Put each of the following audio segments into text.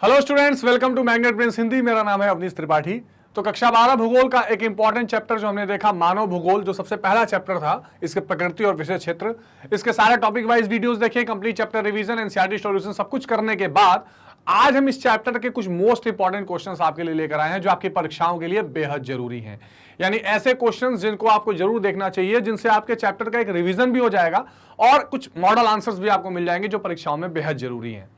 Hello students, welcome to Magnet Brains Hindi. मेरा नाम है अवनीश त्रिपाठी। तो कक्षा 12 भूगोल का एक इंपॉर्टेंट चैप्टर जो हमने देखा, मानव भूगोल, जो सबसे पहला चैप्टर था, इसके प्रकृति और विषय क्षेत्र, इसके सारे टॉपिक वाइज वीडियोस देखें, complete chapter revision, NCERT solution सब कुछ करने के बाद आज हम इस चैप्टर के कुछ मोस्ट इंपॉर्टेंट क्वेश्चंस आपके लिए लेकर आए हैं जो आपकी परीक्षाओं के लिए बेहद जरूरी हैं। यानी ऐसे क्वेश्चंस जिनको आपको जरूर देखना चाहिए, जिनसे आपके चैप्टर का एक रिवीजन भी हो जाएगा और कुछ मॉडल आंसर्स भी आपको मिल जाएंगे जो परीक्षाओं में बेहद जरूरी हैं।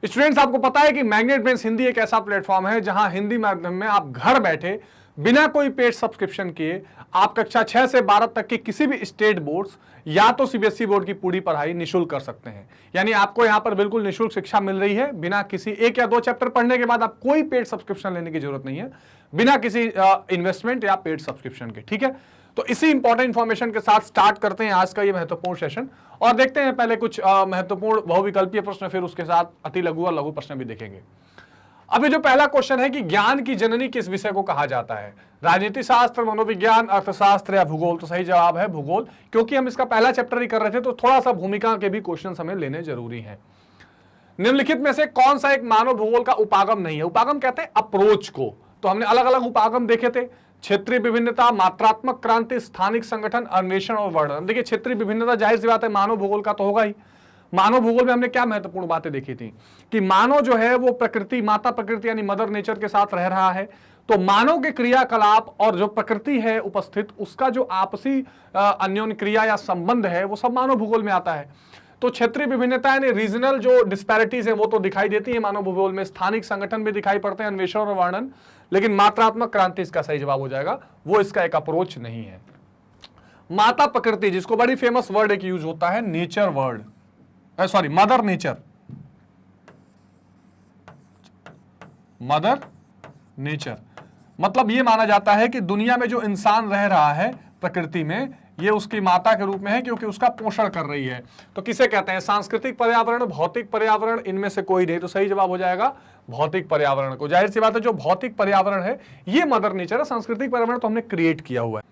स्टूडेंट्स, आपको पता है कि मैग्नेट ब्रेन्स हिंदी एक ऐसा प्लेटफॉर्म है जहां हिंदी माध्यम में आप घर बैठे बिना कोई पेड सब्सक्रिप्शन किए आप कक्षा 6 से 12 तक के किसी भी स्टेट बोर्ड्स या तो सीबीएसई बोर्ड की पूरी पढ़ाई निःशुल्क कर सकते हैं। यानी आपको यहां पर बिल्कुल निःशुल्क शिक्षा मिल रही है, बिना किसी एक या दो चैप्टर पढ़ने के बाद आप कोई पेड सब्सक्रिप्शन लेने की जरूरत नहीं है, बिना किसी इन्वेस्टमेंट या पेड सब्सक्रिप्शन के। ठीक है, तो इसी इंपॉर्टेंट इंफॉर्मेशन के साथ स्टार्ट करते हैं आज का ये महत्वपूर्ण सेशन और देखते हैं पहले कुछ महत्वपूर्ण बहुविकल्पीय प्रश्न, फिर उसके साथ अति लघु और लघु प्रश्न भी देखेंगे। अभी जो पहला क्वेश्चन है कि ज्ञान की जननी किस विषय को कहा जाता है? राजनीति शास्त्र, मनोविज्ञान, अर्थशास्त्र या भूगोल? तो सही जवाब है भूगोल, क्योंकि हम इसका पहला चैप्टर ही कर रहे थे तो थोड़ा सा भूमिका के भी क्वेश्चन हमें लेने जरूरी है। निम्नलिखित में से कौन सा एक मानव भूगोल का उपागम नहीं है? उपागम कहते हैं अप्रोच को। तो हमने अलग अलग उपागम देखे थे, क्षेत्रीय विभिन्नता, मात्रात्मक क्रांति, स्थानिक संगठन, अन्वेषण और वर्णन। देखिए, क्षेत्रीय विभिन्नता जाहिर सी बात है मानव भूगोल का तो होगा ही। मानव भूगोल में हमने क्या महत्वपूर्ण बातें देखी थी कि मानव जो है वो प्रकृति, माता प्रकृति यानी मदर नेचर के साथ रह रहा है। तो मानव के क्रियाकलाप और जो प्रकृति है उपस्थित, उसका जो आपसी अन्योन्य क्रिया या संबंध है वो सब मानव भूगोल में आता है। तो क्षेत्रीय विभिन्नता यानी रीजनल जो डिस्पैरिटीज है वो तो दिखाई देती है मानव भूगोल में, स्थानिक संगठन भी दिखाई पड़ते हैं, अन्वेषण और वर्णन, लेकिन मात्रात्मक क्रांति इसका सही जवाब हो जाएगा, वो इसका एक अप्रोच नहीं है। माता प्रकृति, जिसको बड़ी फेमस वर्ड एक यूज होता है, nature word, sorry mother nature, mother nature मतलब ये माना जाता है कि दुनिया में जो इंसान रह रहा है प्रकृति में, ये उसकी माता के रूप में है क्योंकि उसका पोषण कर रही है। तो किसे कहते हैं? सांस्कृतिक पर्यावरण, भौतिक पर्यावरण, इनमें से कोई नहीं। तो सही जवाब हो जाएगा भौतिक पर्यावरण को। जाहिर सी बात है जो भौतिक पर्यावरण है ये मदर नेचर है, सांस्कृतिक पर्यावरण तो हमने क्रिएट किया हुआ है।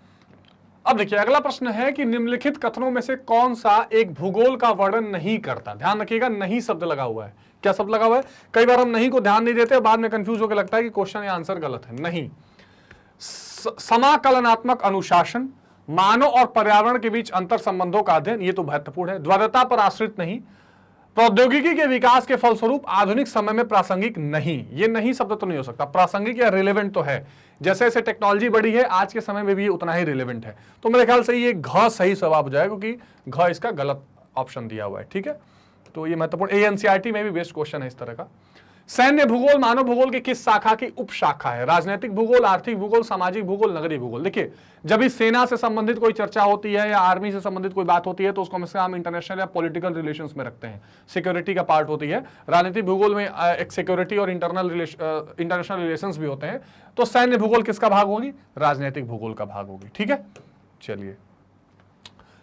अब देखिए अगला प्रश्न है कि निम्नलिखित कथनों में से कौन सा एक भूगोल का वर्णन नहीं करता? ध्यान रखिएगा, नहीं शब्द लगा हुआ है। क्या शब्द लगा हुआ है? कई बार हम नहीं को ध्यान नहीं देते, बाद में कंफ्यूज होकर लगता है कि क्वेश्चन या आंसर गलत है। नहीं, समाकलनात्मक अनुशासन, मानव और पर्यावरण के बीच अंतर संबंधों का अध्ययन, ये तो महत्वपूर्ण है। द्वैधता पर आश्रित नहीं, प्रौद्योगिकी के विकास के फलस्वरूप आधुनिक समय में प्रासंगिक नहीं, ये नहीं शब्द तो नहीं हो सकता। प्रासंगिक या रिलेवेंट तो है, जैसे जैसे टेक्नोलॉजी बढ़ी है आज के समय में भी ये उतना ही रिलेवेंट है। तो मेरे ख्याल से ये घ सही जवाब हो जाएगा क्योंकि घ इसका गलत ऑप्शन दिया हुआ है। ठीक है, तो ये महत्वपूर्ण, एनसीईआरटी में भी बेस्ट क्वेश्चन है इस तरह का। सैन्य भूगोल मानव भूगोल की किस शाखा की उपशाखा है? राजनीतिक भूगोल, आर्थिक भूगोल, सामाजिक भूगोल, नगरीय भूगोल। देखिए, जब भी सेना से संबंधित कोई चर्चा होती है या आर्मी से संबंधित कोई बात होती है तो उसको हम इंटरनेशनल या पॉलिटिकल रिलेशंस में रखते हैं, सिक्योरिटी का पार्ट होती है। राजनीतिक भूगोल में एक सिक्योरिटी और इंटरनेशनल रिलेशंस भी होते हैं। तो सैन्य भूगोल किसका भाग होगी? राजनीतिक भूगोल का भाग होगी। ठीक है, चलिए।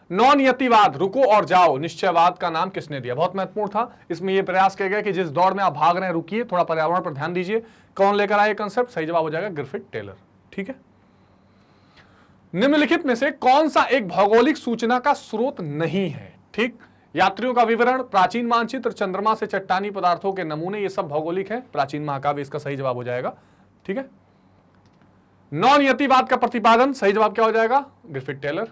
नॉन-यतिवाद, रुको और जाओ, निश्चयवाद का नाम किसने दिया? बहुत महत्वपूर्ण था। इसमें यह प्रयास किया गया कि जिस दौड़ में आप भाग रहे हैं रुकिए, थोड़ा पर्यावरण पर ध्यान दीजिए। कौन लेकर आए कंसेप्ट? सही जवाब हो जाएगा ग्रिफिथ टेलर। ठीक है, निम्नलिखित में से कौन सा एक भौगोलिक सूचना का स्रोत नहीं है? ठीक, यात्रियों का विवरण, प्राचीन मानचित्र, चंद्रमा से चट्टानी पदार्थों के नमूने, ये सब भौगोलिक है। प्राचीन महाकाव्य इसका सही जवाब हो जाएगा। ठीक है, नॉन-यतिवाद का प्रतिपादन, सही जवाब क्या हो जाएगा? Griffith Taylor.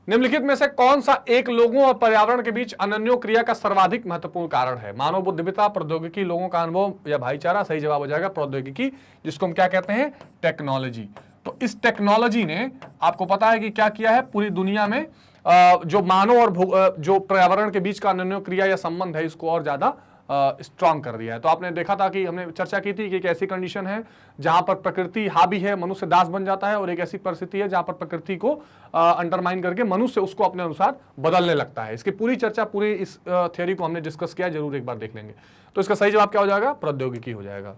निम्नलिखित में से कौन सा एक लोगों और पर्यावरण के बीच अनन्यो क्रिया का सर्वाधिक महत्वपूर्ण कारण है? मानव बुद्धिमत्ता, प्रौद्योगिकी, लोगों का अनुभव या भाईचारा? सही जवाब हो जाएगा प्रौद्योगिकी, जिसको हम क्या कहते हैं? टेक्नोलॉजी। तो इस टेक्नोलॉजी ने, आपको पता है कि क्या किया है, पूरी दुनिया में जो मानव और जो पर्यावरण के बीच का अनन्यो क्रिया या संबंध है इसको और ज्यादा स्ट्रांग कर दिया है। तो आपने देखा था कि हमने चर्चा की थी कि एक ऐसी कंडीशन है जहां पर प्रकृति हावी है, मनुष्य दास बन जाता है, और एक ऐसी परिस्थिति है जहां पर प्रकृति को अंडरमाइन करके मनुष्य उसको अपने अनुसार बदलने लगता है। इसकी पूरी चर्चा, पूरी इस थ्योरी को हमने डिस्कस किया, जरूर एक बार देख लेंगे। तो इसका सही जवाब क्या हो जाएगा? प्रौद्योगिकी हो जाएगा।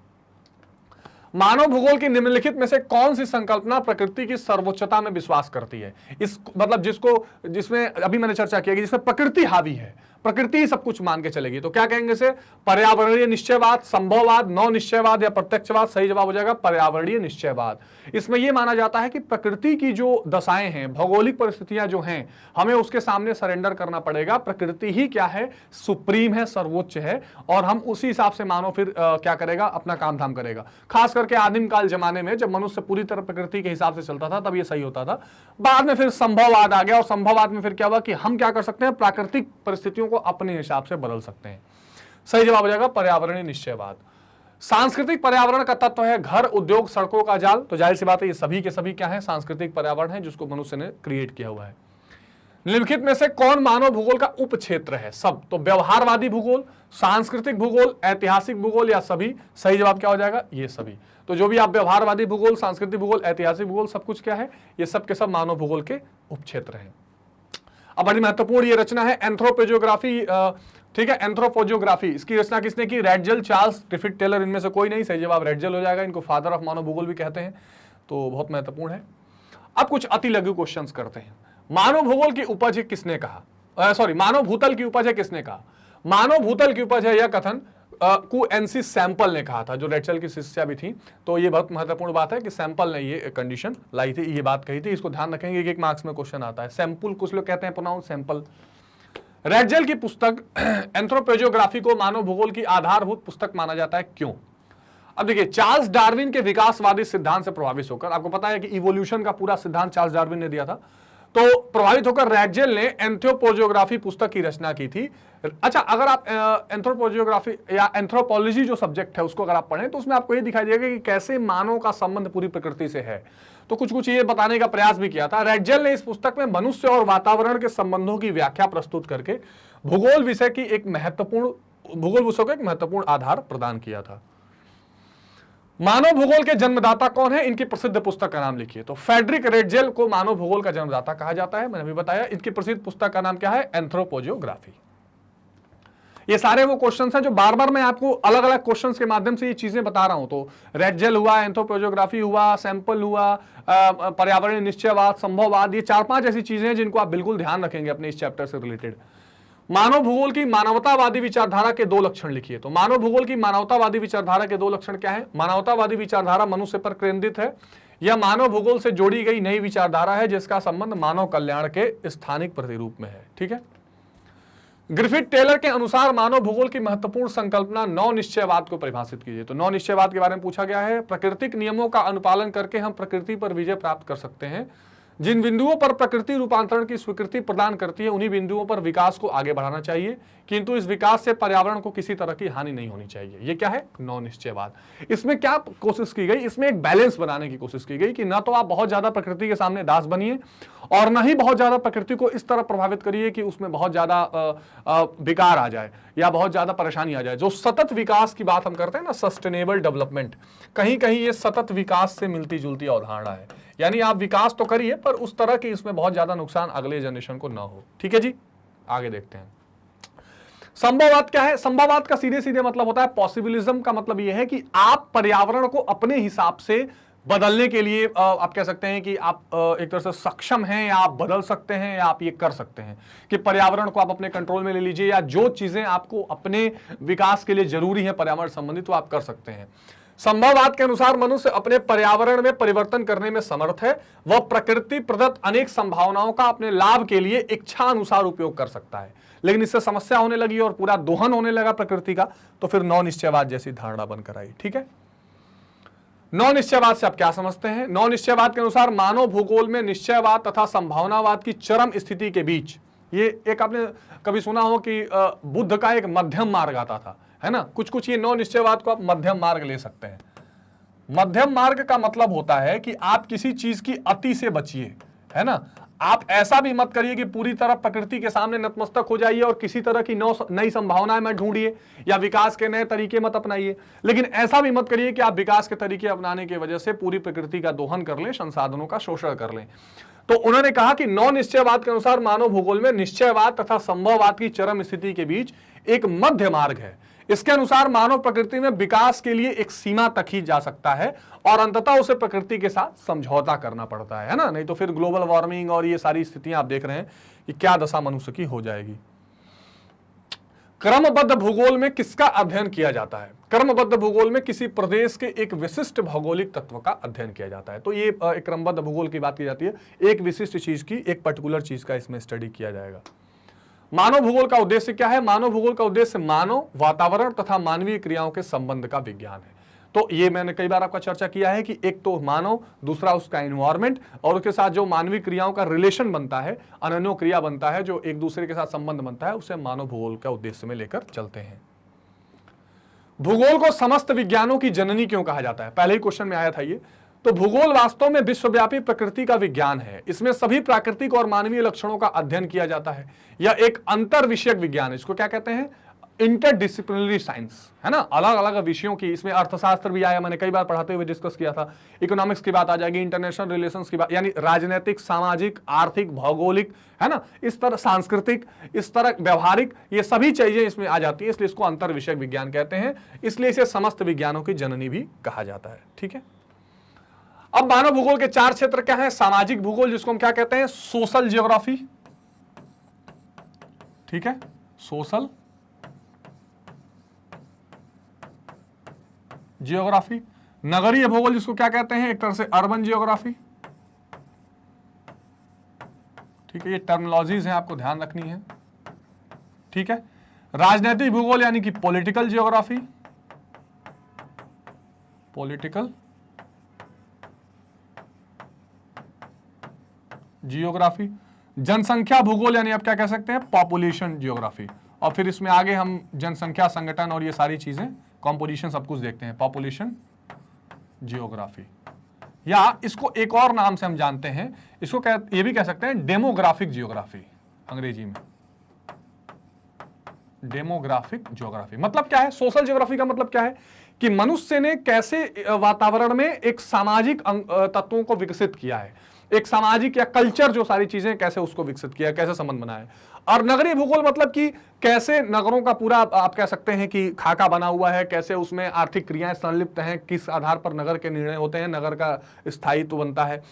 मानव भूगोल की निम्नलिखित में से कौन सी संकल्पना प्रकृति की सर्वोच्चता में विश्वास करती है? इस मतलब जिसमें अभी मैंने चर्चा किया कि जिसमें प्रकृति हावी है, प्रकृति ही सब कुछ मान के चलेगी। तो क्या कहेंगे इसे? पर्यावरणीय निश्चयवाद, संभववाद, नौ निश्चयवाद या प्रत्यक्षवाद। सही जवाब हो जाएगा पर्यावरणीय निश्चयवाद। इसमें यह माना जाता है कि प्रकृति की जो दशाएं हैं, भौगोलिक परिस्थितियां जो हैं, हमें उसके सामने सरेंडर करना पड़ेगा। प्रकृति ही क्या है? सुप्रीम है, सर्वोच्च है, और हम उसी हिसाब से मानो फिर क्या करेगा? अपना काम धाम करेगा। खास करके आदिम काल जमाने में जब मनुष्य पूरी तरह प्रकृति के हिसाब से चलता था तब ये सही होता था। बाद में फिर संभववाद आ गया, और संभववाद में फिर क्या हुआ कि हम क्या कर सकते हैं? प्राकृतिक परिस्थितियों को अपने हिसाब से बदल सकते हैं। सही जवाब हो जाएगा पर्यावरणीय निश्चयवाद। सांस्कृतिक पर्यावरण का तत्व है घर, उद्योग, सड़कों का जाल। तो जाहिर सी बात है ये सभी के सभी क्या है? सांस्कृतिक पर्यावरण है जिसको मनुष्य ने क्रिएट किया हुआ है। निम्नलिखित में से कौन मानव भूगोल का उप क्षेत्र है? सब। तो व्यवहारवादी भूगोल, सांस्कृतिक भूगोल, ऐतिहासिक भूगोल या सभी? सही जवाब क्या हो जाएगा? ये सभी। तो जो भी आप व्यवहारवादी भूगोल, सांस्कृतिक भूगोल, ऐतिहासिक भूगोल, सब कुछ क्या है? ये सब के सब मानव भूगोल के उप क्षेत्र हैं। अब बड़ी महत्वपूर्ण ये रचना है एंथ्रोपोजियोग्राफी। ठीक है, एंथ्रोपोजियोग्राफी, इसकी रचना किसने की? रैडजेल, चार्ल्स, ग्रिफिथ टेलर, इनमें से कोई नहीं। सही जवाब रैडजेल हो जाएगा। इनको फादर ऑफ मानव भूगोल भी कहते हैं, तो बहुत महत्वपूर्ण है। अब कुछ अति लघु क्वेश्चंस करते हैं। मानव भूगोल की उपज है किसने कहा? सॉरी, मानव भूतल की उपज है किसने कहा? मानव भूतल की उपज है यह कथन कुएंसी सैंपल ने कहा था, जो रैडजेल की शिष्या भी थी। तो ये बहुत महत्वपूर्ण बात है कि सैंपल ने ये कंडीशन लाई थी, ये बात कही थी। इसको ध्यान रखेंगे कि एक मार्क्स में क्वेश्चन आता है। सैंपल कुछ लोग कहते हैं प्रोनाउन सैंपल। रैडजेल की पुस्तक एंथ्रोपोजियोग्राफी को मानव भूगोल की आधारभूत पुस्तक माना जाता है, क्यों? अब देखिए, चार्ल्स डार्विन के विकासवादी सिद्धांत से प्रभावित होकर, आपको पता है कि इवोल्यूशन का पूरा सिद्धांत चार्ल्स डार्विन ने दिया था, तो प्रभावित होकर रैडजेल ने एंथ्रोपोजियोग्राफी पुस्तक की रचना की थी। अच्छा, अगर आप एंथ्रोपोजियोग्राफी या एंथ्रोपोलॉजी जो सब्जेक्ट है उसको अगर आप पढ़ें तो उसमें आपको ये दिखाई देगा कि कैसे मानव का संबंध पूरी प्रकृति से है। तो कुछ कुछ ये बताने का प्रयास भी किया था। रैडजेल ने इस पुस्तक में मनुष्य और वातावरण के संबंधों की व्याख्या प्रस्तुत करके भूगोल विषय को एक महत्वपूर्ण आधार प्रदान किया था। मानव भूगोल के जन्मदाता कौन है? इनकी प्रसिद्ध पुस्तक का नाम लिखिए। तो फ्रेडरिक रैडजेल को मानव भूगोल का जन्मदाता कहा जाता है, मैंने अभी बताया। इनकी प्रसिद्ध पुस्तक का नाम क्या है? एंथ्रोपोजियोग्राफी। ये सारे वो क्वेश्चंस हैं जो बार बार मैं आपको अलग अलग क्वेश्चंस के माध्यम से ये चीजें बता रहा हूं। तो रैडजेल हुआ, एंथ्रोपोजियोग्राफी हुआ, सैंपल हुआ, पर्यावरणीय निश्चयवाद, संभववाद, ये 4-5 ऐसी चीजें हैं जिनको आप बिल्कुल ध्यान रखेंगे अपने इस चैप्टर से रिलेटेड। मानव भूगोल की मानवतावादी विचारधारा के 2 लक्षण लिखिए। तो मानव भूगोल की मानवतावादी विचारधारा के 2 लक्षण क्या है? मानवतावादी विचारधारा मनुष्य पर केंद्रित है, यह मानव भूगोल से जोड़ी गई नई विचारधारा है जिसका संबंध मानव कल्याण के स्थानिक प्रतिरूप में है। ठीक है। ग्रिफिथ टेलर के अनुसार मानव भूगोल की महत्वपूर्ण संकल्पना नौ निश्चयवाद को परिभाषित कीजिए। तो नौ निश्चयवाद के बारे में पूछा गया है। प्राकृतिक नियमों का अनुपालन करके हम प्रकृति पर विजय प्राप्त कर सकते हैं। जिन बिंदुओं पर प्रकृति रूपांतरण की स्वीकृति प्रदान करती है उन्हीं बिंदुओं पर विकास को आगे बढ़ाना चाहिए, किंतु इस विकास से पर्यावरण को किसी तरह की हानि नहीं होनी चाहिए। ये क्या है? नौ निश्चयवाद। इसमें क्या कोशिश की गई? इसमें एक बैलेंस बनाने की कोशिश की गई कि ना तो आप बहुत ज्यादा प्रकृति के सामने दास बनिए और ना ही बहुत ज्यादा प्रकृति को इस तरह प्रभावित करिए कि उसमें बहुत ज्यादा विकार आ जाए या बहुत ज्यादा परेशानी आ जाए। जो सतत विकास की बात हम करते हैं ना, सस्टेनेबल डेवलपमेंट, कहीं कहीं ये सतत विकास से मिलती जुलती अवधारणा है। यानी आप विकास तो करिए पर उस तरह की इसमें बहुत ज्यादा नुकसान अगले जनरेशन को ना हो। ठीक है जी, आगे देखते हैं। संभववाद क्या है? संभववाद का सीधे सीधे मतलब होता है पॉसिबिलिज्म का मतलब यह है कि आप पर्यावरण को अपने हिसाब से बदलने के लिए आप कह सकते हैं कि आप एक तरह से सक्षम हैं या आप बदल सकते हैं या आप ये कर सकते हैं कि पर्यावरण को आप अपने कंट्रोल में ले लीजिए या जो चीजें आपको अपने विकास के लिए जरूरी है पर्यावरण संबंधित वो आप कर सकते हैं। संभववाद के अनुसार मनुष्य अपने पर्यावरण में परिवर्तन करने में समर्थ है। वह प्रकृति प्रदत्त अनेक संभावनाओं का अपने लाभ के लिए इच्छा अनुसार उपयोग कर सकता है। लेकिन इससे समस्या होने लगी और पूरा दोहन होने लगा प्रकृति का, तो फिर नौ निश्चयवाद जैसी धारणा बनकर आई। ठीक है, नौ निश्चयवाद से आप क्या समझते हैं? नौ निश्चयवाद के अनुसार मानव भूगोल में निश्चयवाद तथा संभावनावाद की चरम स्थिति के बीच, ये एक आपने कभी सुना हो कि बुद्ध का एक मध्यम मार्ग आता था, है ना? कुछ कुछ ये नौ निश्चयवाद को आप मध्यम मार्ग ले सकते हैं। मध्यम मार्ग का मतलब होता है कि आप किसी चीज की अति से बचिए, है ना? आप ऐसा भी मत करिए कि पूरी तरह प्रकृति के सामने नतमस्तक हो जाइए और किसी तरह की नई संभावनाएं मत ढूंढिए या विकास के नए तरीके मत अपनाइए। लेकिन ऐसा भी मत करिए कि आप विकास के तरीके अपनाने की वजह से पूरी प्रकृति का दोहन कर लें, संसाधनों का शोषण कर लें। तो उन्होंने कहा कि नौ निश्चयवाद के अनुसार मानव भूगोल में निश्चयवाद तथा संभववाद की चरम स्थिति के बीच एक मध्य मार्ग है। इसके अनुसार मानव प्रकृति में विकास के लिए एक सीमा तक ही जा सकता है और अंततः उसे प्रकृति के साथ समझौता करना पड़ता है ना? नहीं तो फिर ग्लोबल वार्मिंग और ये सारी स्थितियां आप देख रहे हैं कि क्या दशा मनुष्य की हो जाएगी। क्रमबद्ध भूगोल में किसका अध्ययन किया जाता है? क्रमबद्ध भूगोल में किसी प्रदेश के एक विशिष्ट भौगोलिक तत्व का अध्ययन किया जाता है। तो ये एक क्रमबद्ध भूगोल की बात की जाती है, एक विशिष्ट चीज की, एक पर्टिकुलर चीज का इसमें स्टडी किया जाएगा। मानव भूगोल का उद्देश्य क्या है? मानव भूगोल का उद्देश्य मानव, वातावरण तथा मानवीय क्रियाओं के संबंध का विज्ञान है। तो ये मैंने कई बार आपका चर्चा किया है कि एक तो मानव, दूसरा उसका एनवायरमेंट, और उसके साथ जो मानवीय क्रियाओं का रिलेशन बनता है, अनन्य क्रिया बनता है, जो एक दूसरे के साथ संबंध बनता है, उसे मानव भूगोल का उद्देश्य में लेकर चलते हैं। भूगोल को समस्त विज्ञानों की जननी क्यों कहा जाता है? पहले ही क्वेश्चन में आया था ये। तो भूगोल वास्तव में विश्वव्यापी प्रकृति का विज्ञान है। इसमें सभी प्राकृतिक और मानवीय लक्षणों का अध्ययन किया जाता है। यह एक अंतर विषयक विज्ञान है। इसको क्या कहते हैं? इंटरडिसिप्लिनरी साइंस, है ना। अलग अलग विषयों की, इसमें अर्थशास्त्र भी आया, मैंने कई बार पढ़ाते हुए डिस्कस किया था। इकोनॉमिक्स की बात आ जाएगी, इंटरनेशनल रिलेशंस की बात, यानी राजनीतिक, सामाजिक, आर्थिक, भौगोलिक, है ना, इस तरह सांस्कृतिक, इस तरह व्यवहारिक, ये सभी चीजें इसमें आ जाती है। इसलिए इसको अंतर विषयक विज्ञान कहते हैं। इसलिए इसे समस्त विज्ञानों की जननी भी कहा जाता है। ठीक है। अब मानव भूगोल के 4 क्षेत्र क्या है? सामाजिक भूगोल, जिसको हम क्या कहते हैं? Social geography. ठीक है, सोशल जियोग्राफी। नगरीय भूगोल, जिसको क्या कहते हैं? एक तरह से अर्बन जियोग्राफी। ठीक है, ये टर्मिनोलॉजीज हैं, आपको ध्यान रखनी है। ठीक है। राजनीतिक भूगोल यानी कि पॉलिटिकल जियोग्राफी, पॉलिटिकल जियोग्राफी। जनसंख्या भूगोल यानी आप क्या कह सकते हैं? Population geography. और फिर इसमें आगे हम जनसंख्या संगठन और ये सारी चीजें, कॉम्पोजिशन, सब कुछ देखते हैं, पॉपुलेशन जियोग्राफी। या इसको एक और नाम से हम जानते हैं, इसको ये भी कह सकते हैं डेमोग्राफिक जियोग्राफी, अंग्रेजी में डेमोग्राफिक जियोग्राफी। मतलब क्या है? सोशल जियोग्राफी का मतलब क्या है कि मनुष्य ने कैसे वातावरण में एक सामाजिक तत्वों को विकसित किया है, एक सामाजिक या कल्चर, जो सारी चीजें कैसे उसको विकसित किया, कैसे संबंध बनाया है। और नगरीय भूगोल मतलब कि कैसे नगरों का पूरा आप कह सकते हैं कि खाका बना हुआ है, कैसे उसमें आर्थिक क्रियाएं संलिप्त हैं, किस आधार पर नगर के निर्णय होते हैं, नगर का स्थायित्व बनता है।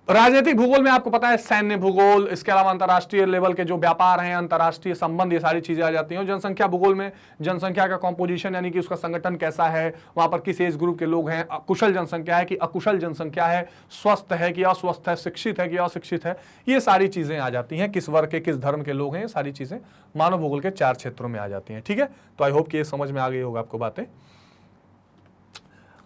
राजनीतिक भूगोल में आपको पता है सैन्य भूगोल, इसके अलावा अंतर्राष्ट्रीय लेवल के जो व्यापार हैं, अंतर्राष्ट्रीय संबंध, ये सारी चीजें आ जाती हैं। जनसंख्या भूगोल में जनसंख्या का कॉम्पोजिशन यानी कि उसका संगठन कैसा है, वहां पर किस एज ग्रुप के लोग हैं, कुशल जनसंख्या है कि अकुशल जनसंख्या है, स्वस्थ है कि अस्वस्थ है, शिक्षित है कि अशिक्षित है, ये सारी चीजें आ जाती हैं। किस वर्ग के, किस धर्म के लोग हैं, ये सारी चीजें मानव भूगोल के 4 क्षेत्रों में आ जाती हैं। ठीक है, तो आई होप कि ये समझ में आ गई होगा आपको बातें।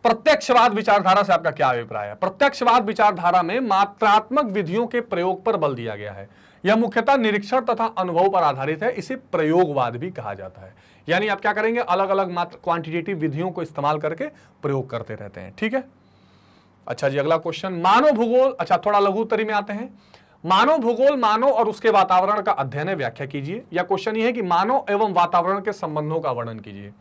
प्रत्यक्षवाद विचारधारा से आपका क्या अभिप्राय है? प्रत्यक्षवाद विचारधारा में मात्रात्मक विधियों के प्रयोग पर बल दिया गया है। यह मुख्यतः निरीक्षण तथा अनुभव पर आधारित है। इसे प्रयोगवाद भी कहा जाता है। यानी आप क्या करेंगे? अलग अलग मात्र क्वांटिटेटिव विधियों को इस्तेमाल करके प्रयोग करते रहते हैं। ठीक है। अच्छा जी, अगला क्वेश्चन, मानव भूगोल। अच्छा, थोड़ा लघु उत्तरी में आते हैं। मानव भूगोल मानव और उसके वातावरण का अध्ययन है, व्याख्या कीजिए। या क्वेश्चन ये है कि मानव एवं वातावरण के संबंधों का वर्णन कीजिए।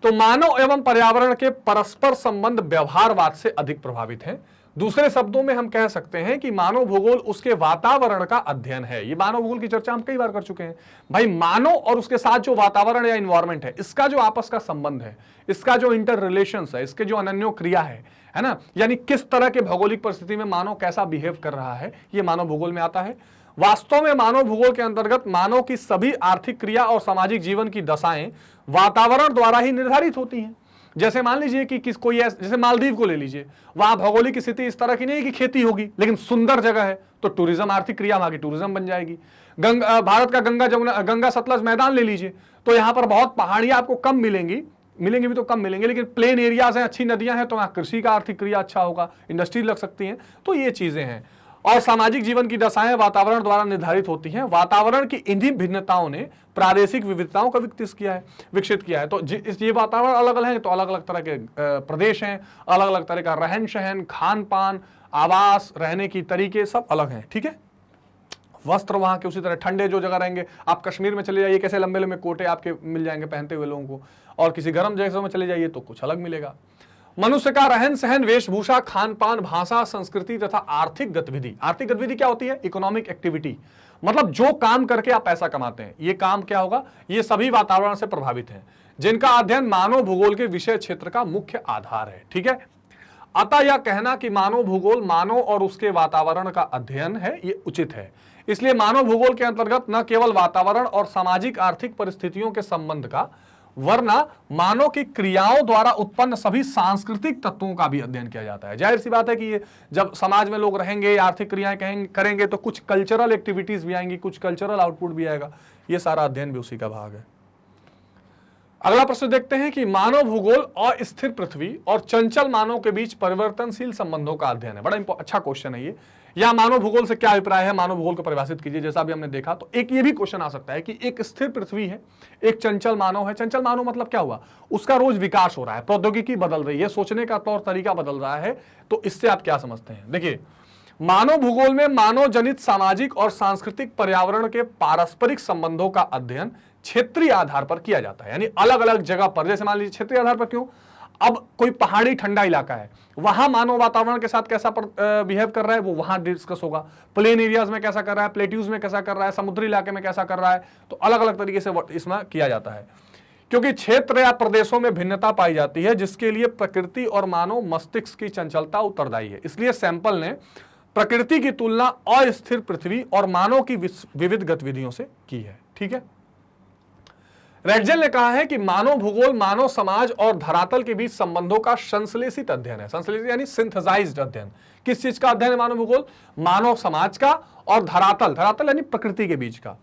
तो मानव एवं पर्यावरण के परस्पर संबंध व्यवहारवाद से अधिक प्रभावित हैं। दूसरे शब्दों में हम कह सकते हैं कि मानव भूगोल उसके वातावरण का अध्ययन है। ये मानव भूगोल की चर्चा हम कई बार कर चुके हैं। भाई, मानव और उसके साथ जो वातावरण या इन्वायरमेंट है, इसका जो आपस का संबंध है, इसका जो इंटर रिलेशंस है, इसके जो अनन्य क्रिया है ना, यानी किस तरह के भौगोलिक परिस्थिति में मानव कैसा बिहेव कर रहा है, ये मानव भूगोल में आता है। वास्तव में मानव भूगोल के अंतर्गत मानव की सभी आर्थिक क्रिया और सामाजिक जीवन की दशाएं वातावरण द्वारा ही निर्धारित होती हैं। जैसे मान लीजिए कि कोई जैसे मालदीव को ले लीजिए, वहां भौगोलिक स्थिति इस तरह की नहीं है कि खेती होगी, लेकिन सुंदर जगह है, तो टूरिज्म, आर्थिक क्रिया वहां की टूरिज्म बन जाएगी। भारत का गंगा सतलज मैदान ले लीजिए, तो यहाँ पर बहुत पहाड़ियां आपको कम मिलेंगी भी तो कम मिलेंगे, लेकिन प्लेन एरियाज हैं, अच्छी नदियां हैं, तो वहां कृषि का आर्थिक क्रिया अच्छा होगा, इंडस्ट्री लग सकती हैं। तो ये चीजें हैं। और सामाजिक जीवन की दशाएं वातावरण द्वारा निर्धारित होती हैं। वातावरण की इन्हीं भिन्नताओं ने प्रादेशिक विविधताओं का विकसित किया है। तो ये वातावरण अलग अलग है, तो अलग अलग तरह के प्रदेश हैं, अलग अलग तरह का रहन सहन, खान पान, आवास, रहने की तरीके सब अलग हैं। ठीक है। वस्त्र वहां के उसी तरह, ठंडे जो जगह रहेंगे, आप कश्मीर में चले जाइए, कैसे लंबे लंबे कोटे आपके मिल जाएंगे पहनते हुए लोगों को, और किसी गर्म जगह में चले जाइए तो कुछ अलग मिलेगा। मनुष्य का रहन सहन, वेशभूषा, खान पान, भाषा, संस्कृति तथा आर्थिक गतिविधि। आर्थिक गतिविधि क्या होती है? इकोनॉमिक एक्टिविटी, मतलब जो काम करके आप पैसा कमाते हैं, ये काम क्या होगा? ये सभी वातावरण से प्रभावित हैं, जिनका अध्ययन मानव भूगोल के विषय क्षेत्र का मुख्य आधार है। ठीक है। अतः यह कहना कि मानव भूगोल मानव और उसके वातावरण का अध्ययन है, ये उचित है। इसलिए मानव भूगोल के अंतर्गत न केवल वातावरण और सामाजिक आर्थिक परिस्थितियों के संबंध का, वरना मानव की क्रियाओं द्वारा उत्पन्न सभी सांस्कृतिक तत्वों का भी अध्ययन किया जाता है। जाहिर सी बात है कि ये जब समाज में लोग रहेंगे, आर्थिक क्रियाएं करेंगे, तो कुछ कल्चरल एक्टिविटीज भी आएंगी, कुछ कल्चरल आउटपुट भी आएगा। ये सारा अध्ययन भी उसी का भाग है। अगला प्रश्न देखते हैं कि मानव भूगोल अस्थिर पृथ्वी और चंचल मानव के बीच परिवर्तनशील संबंधों का अध्ययन है। बड़ा अच्छा क्वेश्चन है ये। या मानव भूगोल से क्या अभिप्राय है, मानव भूगोल को परिभाषित कीजिए। जैसा अभी हमने देखा, तो एक ये भी क्वेश्चन आ सकता है कि एक स्थिर पृथ्वी है, एक चंचल मानव है। चंचल मानव मतलब क्या हुआ, उसका रोज विकास हो रहा है, प्रौद्योगिकी बदल रही है, सोचने का तौर तरीका बदल रहा है। तो इससे आप क्या समझते हैं? देखिए, मानव भूगोल में मानव जनित सामाजिक और सांस्कृतिक पर्यावरण के पारस्परिक संबंधों का अध्ययन क्षेत्रीय आधार पर किया जाता है। यानी अलग अलग जगह पर, जैसे मान लीजिए क्षेत्रीय आधार पर क्यों, अब कोई पहाड़ी ठंडा इलाका है, वहां मानव वातावरण के साथ कैसा बिहेव कर रहा है वो वहां डिस्कस होगा। प्लेन एरियाज में कैसा कर रहा है, प्लेट्यूज में कैसा कर रहा है, समुद्री इलाके में कैसा कर रहा है। तो अलग अलग तरीके से इसमें किया जाता है, क्योंकि क्षेत्र या प्रदेशों में भिन्नता पाई जाती है, जिसके लिए प्रकृति और मानव मस्तिष्क की चंचलता उत्तरदायी है। इसलिए सैंपल ने प्रकृति की तुलना अस्थिर पृथ्वी और मानव की विविध गतिविधियों से की है। ठीक है। रेटजेल ने कहा है कि मानव भूगोल मानव समाज और धरातल के बीच संबंधों का संश्लेषित अध्ययन है। संश्लेषित यानी सिंथेसाइज्ड अध्ययन। किस चीज का अध्ययन है मानव भूगोल? मानव समाज का और धरातल, धरातल यानी प्रकृति के बीच का।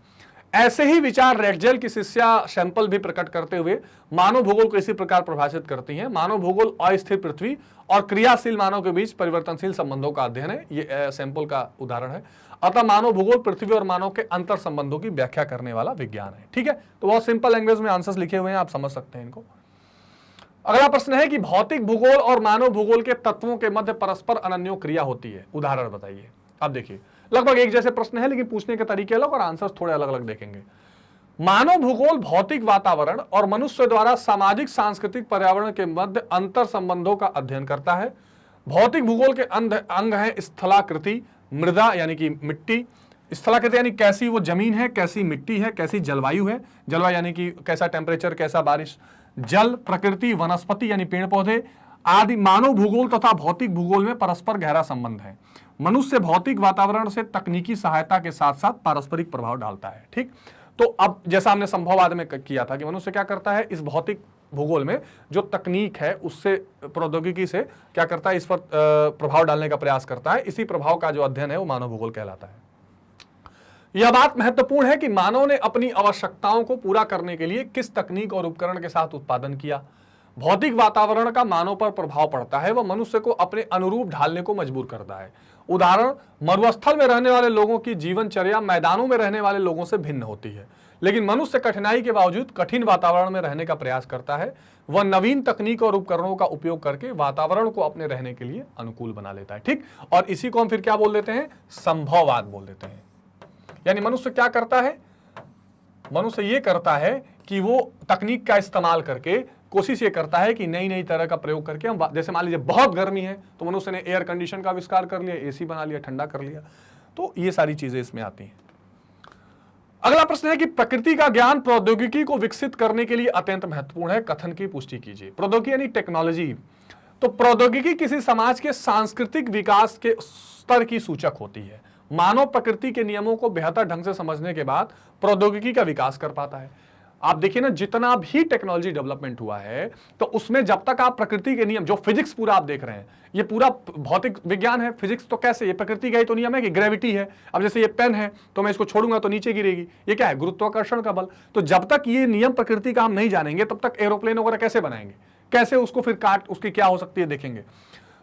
ऐसे ही विचार रेटजेल की शिष्या सैंपल भी प्रकट करते हुए मानव भूगोल को इसी प्रकार परिभाषित करती हैं। मानव भूगोल अस्थिर पृथ्वी और क्रियाशील मानव के बीच परिवर्तनशील संबंधों का अध्ययन है। ये सैंपल का उदाहरण है। अतः मानव भूगोल पृथ्वी और मानव के अंतर संबंधों की व्याख्या करने वाला विज्ञान है। ठीक है, तो बहुत सिंपल लैंग्वेज में आंसर्स लिखे हुए हैं, आप समझ सकते हैं इनको। अगला प्रश्न है कि भौतिक भूगोल और मानव भूगोल के तत्वों के मध्य परस्पर अनन्य क्रिया होती है, उदाहरण बताइए। अब देखिए, लगभग एक जैसे प्रश्न है, लेकिन पूछने के तरीके अलग और आंसर्स थोड़े अलग अलग देखेंगे। मानव भूगोल भौतिक वातावरण और मनुष्य द्वारा सामाजिक सांस्कृतिक पर्यावरण के मध्य अंतर संबंधों का अध्ययन करता है। भौतिक भूगोल के अंग है स्थलाकृति, मृदा यानी कि मिट्टी। स्थलाकृति यानी कैसी वो जमीन है, कैसी मिट्टी है, कैसी जलवायु है। जलवायु यानी कि कैसा टेम्परेचर, कैसा बारिश। जल, प्रकृति, वनस्पति यानी पेड़ पौधे आदि। मानव भूगोल तथा भौतिक भूगोल में परस्पर गहरा संबंध है। मनुष्य भौतिक वातावरण से तकनीकी सहायता के साथ साथ पारस्परिक प्रभाव डालता है। ठीक, तो अब जैसा हमने संभववाद में किया था कि मनुष्य क्या करता है, इस भौतिक भूगोल में जो तकनीक है उससे, प्रौद्योगिकी से क्या करता है, इस पर प्रभाव डालने का प्रयास करता है। इसी प्रभाव का जो अध्ययन है वो मानव भूगोल कहलाता है। यह बात महत्वपूर्ण है कि मानव ने अपनी आवश्यकताओं को पूरा करने के लिए किस तकनीक और उपकरण के साथ उत्पादन किया। भौतिक वातावरण का मानव पर प्रभाव पड़ता है, वह मनुष्य को अपने अनुरूप ढालने को मजबूर करता है। उदाहरण, मरुस्थल में रहने वाले लोगों की जीवनचर्या मैदानों में रहने वाले लोगों से भिन्न होती है, लेकिन मनुष्य कठिनाई के बावजूद कठिन वातावरण में रहने का प्रयास करता है। वह नवीन तकनीक और उपकरणों का उपयोग करके वातावरण को अपने रहने के लिए अनुकूल बना लेता है। ठीक, और इसी को हम फिर क्या बोल देते हैं, संभववाद बोल देते हैं। यानी मनुष्य क्या करता है, मनुष्य ये करता है कि वो तकनीक का इस्तेमाल करके कोशिश ये करता है कि नई नई तरह का प्रयोग करके हम, जैसे मान लीजिए बहुत गर्मी है तो मनुष्य ने एयर कंडीशन का आविष्कार कर लिया, एसी बना लिया, ठंडा कर लिया। तो ये सारी चीजें इसमें आती हैं। अगला प्रश्न है कि प्रकृति का ज्ञान प्रौद्योगिकी को विकसित करने के लिए अत्यंत महत्वपूर्ण है, कथन की पुष्टि कीजिए। प्रौद्योगिकी यानी टेक्नोलॉजी। तो प्रौद्योगिकी किसी समाज के सांस्कृतिक विकास के स्तर की सूचक होती है। मानव प्रकृति के नियमों को बेहतर ढंग से समझने के बाद प्रौद्योगिकी का विकास कर पाता है। आप देखिए ना, जितना भी टेक्नोलॉजी डेवलपमेंट हुआ है तो उसमें जब तक आप प्रकृति के नियम, जो फिजिक्स पूरा आप देख रहे हैं, ये पूरा भौतिक विज्ञान है। फिजिक्स तो कैसे, ये प्रकृति का ही तो नियम है कि ग्रेविटी है। अब जैसे ये पेन है तो मैं इसको छोड़ूंगा तो नीचे गिरेगी, ये क्या है, गुरुत्वाकर्षण का बल। तो जब तक ये नियम प्रकृति का हम नहीं जानेंगे तब तक एरोप्लेन वगैरह कैसे बनाएंगे, कैसे उसको फिर काट, उसकी क्या हो सकती है देखेंगे।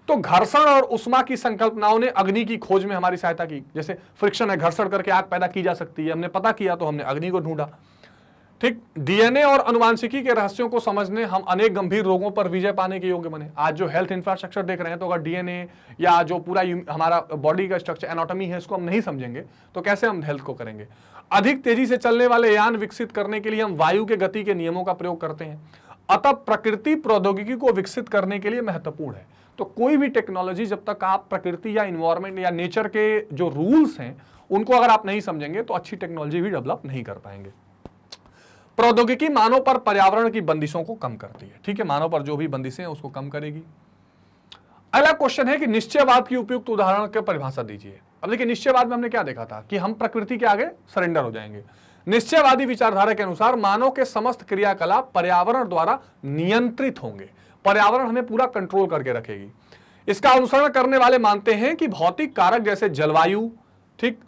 तो घर्षण और उष्मा की संकल्पनाओं ने अग्नि की खोज में हमारी सहायता की। जैसे फ्रिक्शन है, घर्षण करके आग पैदा की जा सकती है, हमने पता किया तो हमने अग्नि को ढूंढा। ठीक, डीएनए और अनुवांशिकी के रहस्यों को समझने हम अनेक गंभीर रोगों पर विजय पाने के योग्य बने। आज जो हेल्थ इंफ्रास्ट्रक्चर देख रहे हैं, तो अगर डीएनए या जो पूरा हमारा बॉडी का स्ट्रक्चर, एनाटॉमी है, इसको हम नहीं समझेंगे तो कैसे हम हेल्थ को करेंगे। अधिक तेजी से चलने वाले यान विकसित करने के लिए हम वायु के गति के नियमों का प्रयोग करते हैं। अतः प्रकृति प्रौद्योगिकी को विकसित करने के लिए महत्वपूर्ण है। तो कोई भी टेक्नोलॉजी, जब तक आप प्रकृति या इन्वायरमेंट या नेचर के जो रूल्स हैं उनको अगर आप नहीं समझेंगे तो अच्छी टेक्नोलॉजी भी डेवलप नहीं कर पाएंगे। प्रौद्योगिकी मानव पर पर्यावरण की बंदिशों को कम करती है। ठीक है, मानव पर जो भी बंदिशें हैं उसको कम करेगी। अगला क्वेश्चन है कि निश्चयवाद की उपयुक्त उदाहरण की परिभाषा दीजिए। अब देखिए निश्चयवाद में हमने क्या देखा था कि हम प्रकृति के आगे सरेंडर हो जाएंगे। निश्चयवादी विचारधारा के अनुसार मानव के समस्त क्रियाकलाप पर्यावरण द्वारा नियंत्रित होंगे, पर्यावरण हमें पूरा कंट्रोल करके रखेगी। इसका अनुसरण करने वाले मानते हैं कि भौतिक कारक जैसे जलवायु, ठीक,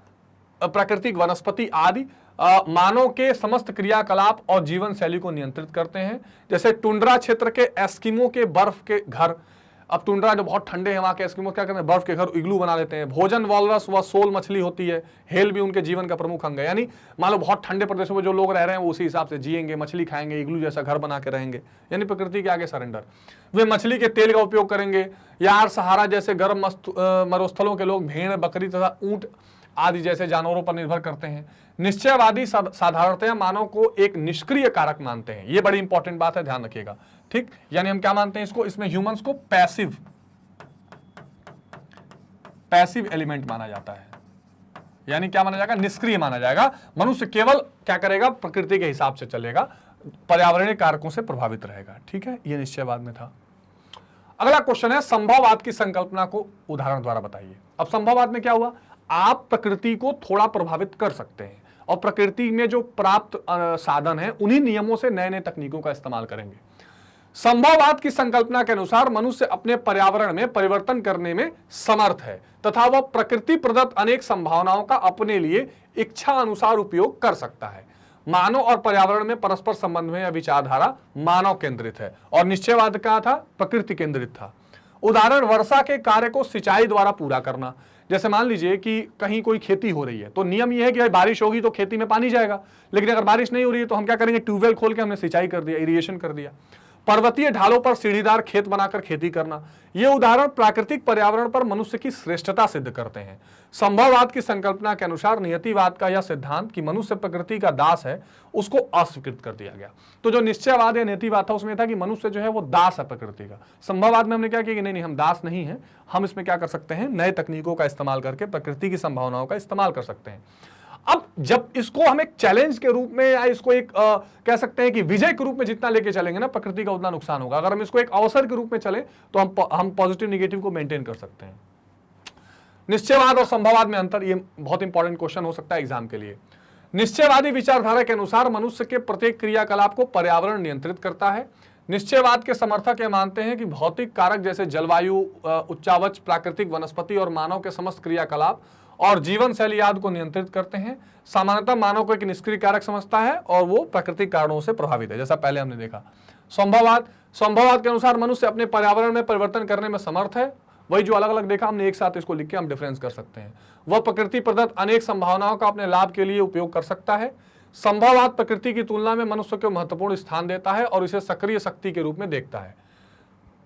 प्राकृतिक वनस्पति आदि मानव के समस्त क्रियाकलाप और जीवन शैली को नियंत्रित करते हैं। जैसे टुंड्रा क्षेत्र के एस्किमो के बर्फ के घर, अब टुंड्रा जो बहुत ठंडे हैं वहां के एस्किमो क्या करते हैं, बर्फ के घर इग्लू बना लेते हैं। भोजन वॉलरस व सोल मछली होती है, हेल भी उनके जीवन का प्रमुख अंग है। यानी मान लो बहुत ठंडे प्रदेशों में जो लोग रह रहे हैं वो उसी हिसाब से जिएंगे, मछली खाएंगे, इग्लू जैसा घर बना के रहेंगे, यानी प्रकृति के आगे सरेंडर। वे मछली के तेल का उपयोग करेंगे। यार सहारा जैसे गर्म मरुस्थलों के लोग भेड़, बकरी तथा ऊंट आदि जैसे जानवरों पर निर्भर करते हैं। निश्चयवादी साधारणतया मानव को एक निष्क्रिय कारक मानते हैं। ये बड़ी इंपॉर्टेंट बात है, ध्यान रखिएगा, ठीक। यानी हम क्या मानते हैं इसको, इसमें ह्यूमंस को पैसिव एलिमेंट माना जाता है। यानी क्या माना जाएगा, निष्क्रिय माना जाएगा। मनुष्य केवल क्या करेगा, प्रकृति के हिसाब से चलेगा, पर्यावरणीय कारकों से प्रभावित रहेगा, ठीक है। ये निश्चयवाद में था। अगला क्वेश्चन है, संभववाद की संकल्पना को उदाहरण द्वारा बताइए। अब संभववाद में क्या हुआ, आप प्रकृति को थोड़ा प्रभावित कर सकते हैं और प्रकृति में जो प्राप्त साधन है उन्हीं नियमों से नए नए तकनीकों का इस्तेमाल करेंगे। संभववाद की संकल्पना के अनुसार मनुष्य अपने पर्यावरण में परिवर्तन करने में समर्थ है तथा वह प्रकृति प्रदत्त अनेक संभावनाओं का अपने लिए इच्छा अनुसार उपयोग कर सकता है। मानव और पर्यावरण में परस्पर संबंध में यह विचारधारा मानव केंद्रित है और निश्चयवाद क्या था, प्रकृति केंद्रित था। उदाहरण, वर्षा के कार्य को सिंचाई द्वारा पूरा करना। जैसे मान लीजिए कि कहीं कोई खेती हो रही है तो नियम यह है कि बारिश होगी तो खेती में पानी जाएगा, लेकिन अगर बारिश नहीं हो रही है तो हम क्या करेंगे, ट्यूबवेल खोल के हमने सिंचाई कर दिया, इरिगेशन कर दिया। पर्वतीय ढालों पर सीढ़ीदार खेत बनाकर खेती करना, ये उदाहरण प्राकृतिक पर्यावरण पर मनुष्य की श्रेष्ठता सिद्ध करते हैं। संभववाद की संकल्पना के अनुसार नियतिवाद का यह सिद्धांत कि मनुष्य प्रकृति का दास है उसको अस्वीकृत कर दिया गया। तो जो निश्चयवाद या नियतिवाद था उसमें था कि मनुष्य जो है वो दास है प्रकृति का। संभववाद में हमने क्या किया कि नहीं हम दास नहीं है, हम इसमें क्या कर सकते हैं, नए तकनीकों का इस्तेमाल करके प्रकृति की संभावनाओं का इस्तेमाल कर सकते हैं। अब जब इसको हम एक चैलेंज के रूप में या इसको एक कह सकते हैं कि विजय के रूप में जितना लेके चलेंगे ना प्रकृति का उतना नुकसान होगा। अगर हम इसको एक अवसर के रूप में चले तो हम पॉजिटिव निगेटिव को मेंटेन कर सकते हैं। निश्चयवाद और संभववाद में अंतर, ये बहुत इंपॉर्टेंट क्वेश्चन हो सकता है एग्जाम के लिए। निश्चयवादी विचारधारा के अनुसार मनुष्य के प्रत्येक क्रियाकलाप को पर्यावरण नियंत्रित करता है। निश्चयवाद के समर्थक ये मानते हैं कि भौतिक कारक जैसे जलवायु, उच्चावच, प्राकृतिक वनस्पति और मानव के समस्त क्रियाकलाप और जीवन शैली आदि को नियंत्रित करते हैं। सामान्यतः मानव को एक निष्क्रिय कारक समझता है और वो प्राकृतिक कारणों से प्रभावित है, जैसा पहले हमने देखा। संभववाद के अनुसार मनुष्य अपने पर्यावरण में परिवर्तन करने में समर्थ है। वही जो अलग अलग देखा हमने एक साथ इसको लिख के हम डिफरेंस कर सकते हैं। वह प्रकृति प्रदत्त अनेक संभावनाओं का अपने लाभ के लिए उपयोग कर सकता है। संभववाद प्रकृति की तुलना में मनुष्य को महत्वपूर्ण स्थान देता है और इसे सक्रिय शक्ति के रूप में देखता है।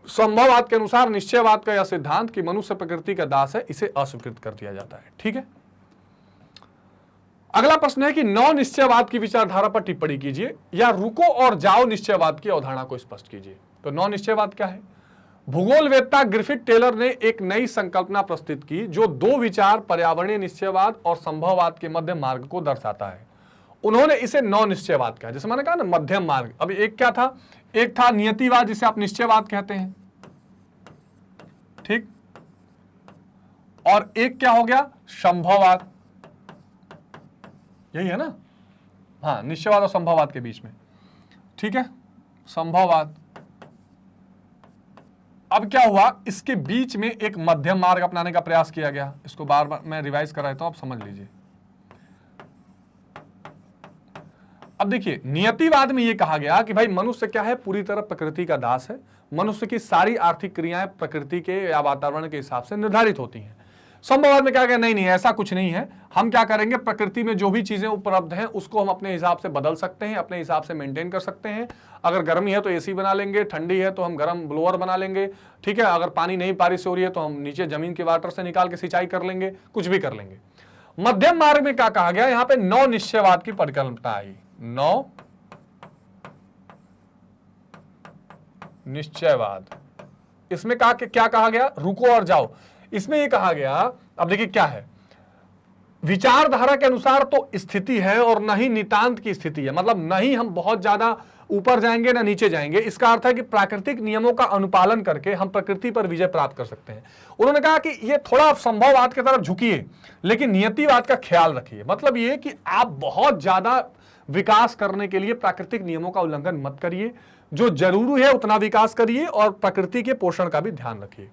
संभववाद के अनुसार निश्चयवाद का यह सिद्धांत कि मनुष्य प्रकृति का दास है, इसे अस्वीकृत कर दिया जाता है, ठीक है। अगला प्रश्न है कि नौ निश्चयवाद की विचारधारा पर टिप्पणी कीजिए या रुको और जाओ निश्चयवाद की अवधारणा को स्पष्ट कीजिए। तो नौ निश्चयवाद क्या है? भूगोलवेत्ता ग्रिफिथ टेलर ने एक नई संकल्पना प्रस्तुत की जो दो विचार पर्यावरणीय निश्चयवाद और संभववाद के मध्य मार्ग को दर्शाता है। उन्होंने इसे नौ निश्चयवाद कहा, जैसे मैंने कहा ना मध्यम मार्ग। अब एक क्या था, एक था नियतिवाद जिसे आप निश्चयवाद कहते हैं, ठीक, और एक क्या हो गया, संभववाद। यही है ना, हाँ, निश्चयवाद और संभववाद के बीच में, ठीक है, संभववाद। अब क्या हुआ, इसके बीच में एक मध्यम मार्ग अपनाने का प्रयास किया गया। इसको बार बार मैं रिवाइज कर रहा हूं, आप समझ लीजिए। अब देखिए, नियतिवाद में यह कहा गया कि भाई मनुष्य क्या है, पूरी तरह प्रकृति का दास है। मनुष्य की सारी आर्थिक क्रियाएं प्रकृति के या वातावरण के हिसाब से निर्धारित होती हैं। संभववाद में क्या गया, नहीं ऐसा कुछ नहीं है, हम क्या करेंगे, प्रकृति में जो भी चीजें उपलब्ध हैं उसको हम अपने हिसाब से बदल सकते हैं, अपने हिसाब से मेंटेन कर सकते हैं। अगर गर्मी है तो एसी बना लेंगे, ठंडी है तो हम गर्म ब्लोअर बना लेंगे, ठीक है। अगर पानी नहीं बारिश हो रही है तो हम नीचे जमीन के वाटर से निकाल के सिंचाई कर लेंगे, कुछ भी कर लेंगे। मध्यम मार्ग में क्या कहा गया, यहां पे नौ निश्चयवाद की परिकल्पना आई। नौ निश्चयवाद, इसमें क्या कहा गया, रुको और जाओ। इसमें यह कहा गया, अब देखिए क्या है, विचारधारा के अनुसार तो स्थिति है और न ही नितांत की स्थिति है। मतलब नहीं हम बहुत ज्यादा ऊपर जाएंगे ना नीचे जाएंगे। इसका अर्थ है कि प्राकृतिक नियमों का अनुपालन करके हम प्रकृति पर विजय प्राप्त कर सकते हैं। उन्होंने कहा कि ये थोड़ा संभववाद की तरफ झुकिए, लेकिन नियतिवाद का ख्याल रखिए। मतलब ये कि आप बहुत ज्यादा विकास करने के लिए प्राकृतिक नियमों का उल्लंघन मत करिए, जो जरूरी है उतना विकास करिए और प्रकृति के पोषण का भी ध्यान रखिए।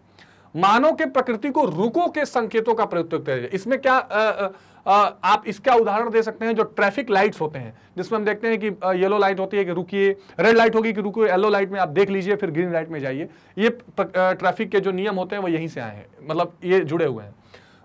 मानव के प्रकृति को रुको के संकेतों का प्रयोग करिए। इसमें क्या आप इसका उदाहरण दे सकते हैं, जो ट्रैफिक लाइट्स होते हैं जिसमें हम देखते हैं कि येलो लाइट होती है कि रुकिए, रेड लाइट होगी कि रुकिए, येलो लाइट में आप देख लीजिए, फिर ग्रीन लाइट में जाइए। ये ट्रैफिक के जो नियम होते हैं वो यहीं से आए हैं, मतलब ये जुड़े हुए हैं।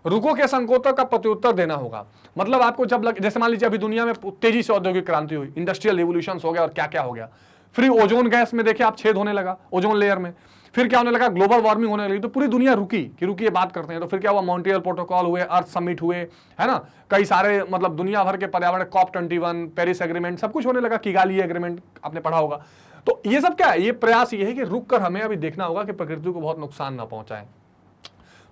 रुको के संकेतों का प्रत्युत्तर देना होगा। मतलब आपको जब जैसे मान लीजिए अभी दुनिया में तेजी से औद्योगिक क्रांति हुई, इंडस्ट्रियल रिवोल्यूशन हो गया और क्या क्या हो गया, फिर ओजोन गैस में देखिए आप छेद होने लगा ओजोन लेयर में, फिर क्या होने लगा, ग्लोबल वार्मिंग होने लगी, तो पूरी दुनिया रुकी कि रुकिए बात करते हैं। तो फिर क्या हुआ, मॉन्ट्रियल प्रोटोकॉल हुए, अर्थ समिट हुए, है ना, कई सारे मतलब दुनिया भर के पर्यावरण, COP21, पेरिस एग्रीमेंट, सब कुछ होने लगा, किगाली एग्रीमेंट आपने पढ़ा होगा। तो ये सब क्या है, ये प्रयास ये है कि रुक कर हमें अभी देखना होगा कि प्रकृति को बहुत नुकसान ना पहुंचाए।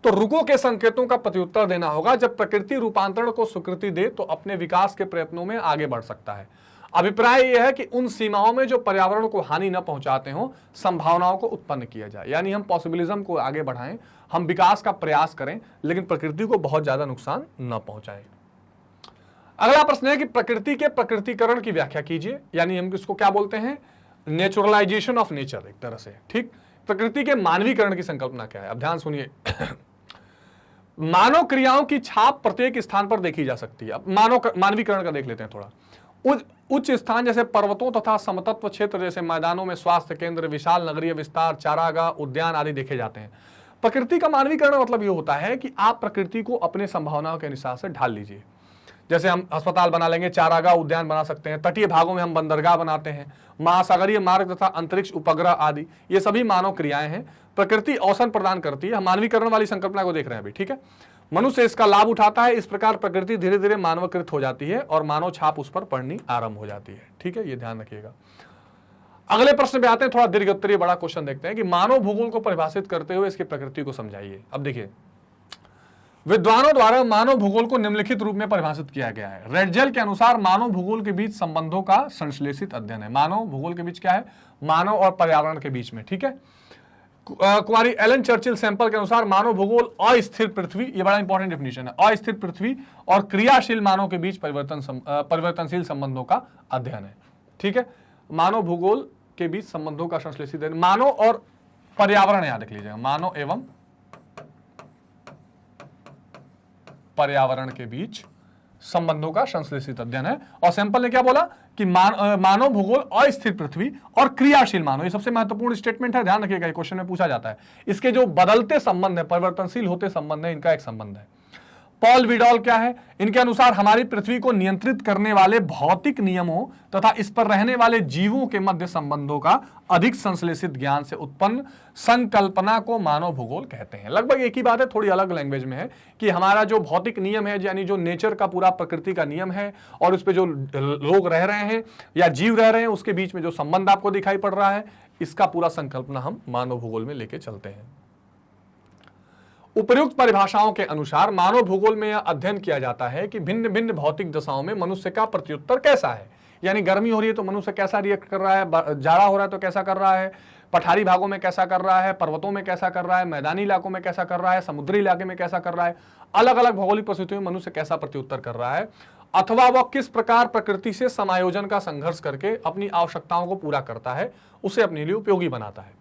तो रुको के संकेतों का प्रत्युत्तर देना होगा। जब प्रकृति रूपांतरण को स्वीकृति दे तो अपने विकास के प्रयत्नों में आगे बढ़ सकता है। अभिप्राय यह है कि उन सीमाओं में जो पर्यावरण को हानि न पहुंचाते हो, संभावनाओं को उत्पन्न किया जाए। यानी हम पॉसिबिलिज्म को आगे बढ़ाएं, हम विकास का प्रयास करें, लेकिन प्रकृति को बहुत ज्यादा नुकसान न पहुंचाएं। अगला प्रश्न है कि प्रकृति के प्रकृतिकरण की व्याख्या कीजिए। यानी हम इसको क्या बोलते हैं, नेचुरलाइजेशन ऑफ नेचर, एक तरह से। ठीक, प्रकृति के मानवीकरण की संकल्पना क्या है, अब ध्यान सुनिए। मानव क्रियाओं की छाप प्रत्येक स्थान पर देखी जा सकती है। अब मानवीकरण का देख लेते हैं थोड़ा। उच्च स्थान जैसे पर्वतों तथा समतत्व क्षेत्र जैसे मैदानों में स्वास्थ्य केंद्र, विशाल नगरीय विस्तार, चारागाह, उद्यान आदि देखे जाते हैं। प्रकृति का मानवीकरण मतलब ये होता है कि आप प्रकृति को अपने संभावनाओं के अनुसार से ढाल लीजिए। जैसे हम अस्पताल बना लेंगे, चारागाह, उद्यान बना सकते हैं, तटीय भागों में हम बंदरगाह बनाते हैं, महासागरीय मार्ग तथा अंतरिक्ष उपग्रह आदि, ये सभी मानव क्रियाएं हैं। प्रकृति अवसर प्रदान करती है। हम मानवीकरण वाली संकल्पना को देख रहे हैं अभी, ठीक है। मनुष्य इसका लाभ उठाता है। इस प्रकार प्रकृति धीरे धीरे मानवकृत हो जाती है और मानव छाप उस पर पड़नी आरंभ हो जाती है। ठीक है, ये ध्यान रखिएगा। अगले प्रश्न पे आते हैं, थोड़ा दीर्घ उत्तरीय बड़ा क्वेश्चन देखते हैं कि मानव भूगोल को परिभाषित करते हुए इसकी प्रकृति को समझाइए। अब देखिए, विद्वानों द्वारा मानव भूगोल को निम्नलिखित रूप में परिभाषित किया गया है। रेडजेल के अनुसार मानव भूगोल के बीच संबंधों का संश्लेषित अध्ययन है। मानव भूगोल के बीच क्या है, मानव और पर्यावरण के बीच में। ठीक है। कुमारी एलन चर्चिल सैंपल के अनुसार मानव भूगोल अस्थिर पृथ्वी, ये बड़ा इंपॉर्टेंट डेफिनेशन है, अस्थिर पृथ्वी और क्रियाशील मानव के बीच परिवर्तनशील संबंधों का अध्ययन है। ठीक है, मानव भूगोल के बीच संबंधों का संश्लेषित, मानव और पर्यावरण याद रख लीजिएगा, मानव एवं पर्यावरण के बीच संबंधों का संश्लेषित अध्ययन है। और सैंपल ने क्या बोला कि मानव भूगोल अस्थिर पृथ्वी और क्रियाशील मानव, ये सबसे महत्वपूर्ण स्टेटमेंट है, ध्यान रखिएगा, क्वेश्चन में पूछा जाता है। इसके जो बदलते संबंध है, परिवर्तनशील होते संबंध है, इनका एक संबंध है। पॉल विडॉल क्या है, इनके अनुसार हमारी पृथ्वी को नियंत्रित करने वाले भौतिक नियमों तथा इस पर रहने वाले जीवों के मध्य संबंधों का अधिक संश्लेषित ज्ञान से उत्पन्न संकल्पना को मानव भूगोल कहते हैं। लगभग एक ही बात है, थोड़ी अलग लैंग्वेज में है कि हमारा जो भौतिक नियम है, यानी जो नेचर का पूरा प्रकृति का नियम है और उस पर जो लोग रह रहे हैं या जीव रह रहे हैं, उसके बीच में जो संबंध आपको दिखाई पड़ रहा है, इसका पूरा संकल्पना हम मानव भूगोल में लेके चलते हैं। उपर्युक्त परिभाषाओं के अनुसार मानव भूगोल में यह अध्ययन किया जाता है कि भिन्न भिन्न भौतिक दशाओं में मनुष्य का प्रत्युत्तर कैसा है। यानी गर्मी हो रही है तो मनुष्य कैसा रिएक्ट कर रहा है, जाड़ा हो रहा है तो कैसा कर रहा है, पठारी भागों में कैसा कर रहा है, पर्वतों में कैसा कर रहा है, मैदानी इलाकों में कैसा कर रहा है, समुद्री इलाके में कैसा कर रहा है, अलग अलग भौगोलिक परिस्थितियों में मनुष्य कैसा प्रत्युत्तर कर रहा है, अथवा वह किस प्रकार प्रकृति से समायोजन का संघर्ष करके अपनी आवश्यकताओं को पूरा करता है, उसे अपने लिए उपयोगी बनाता है।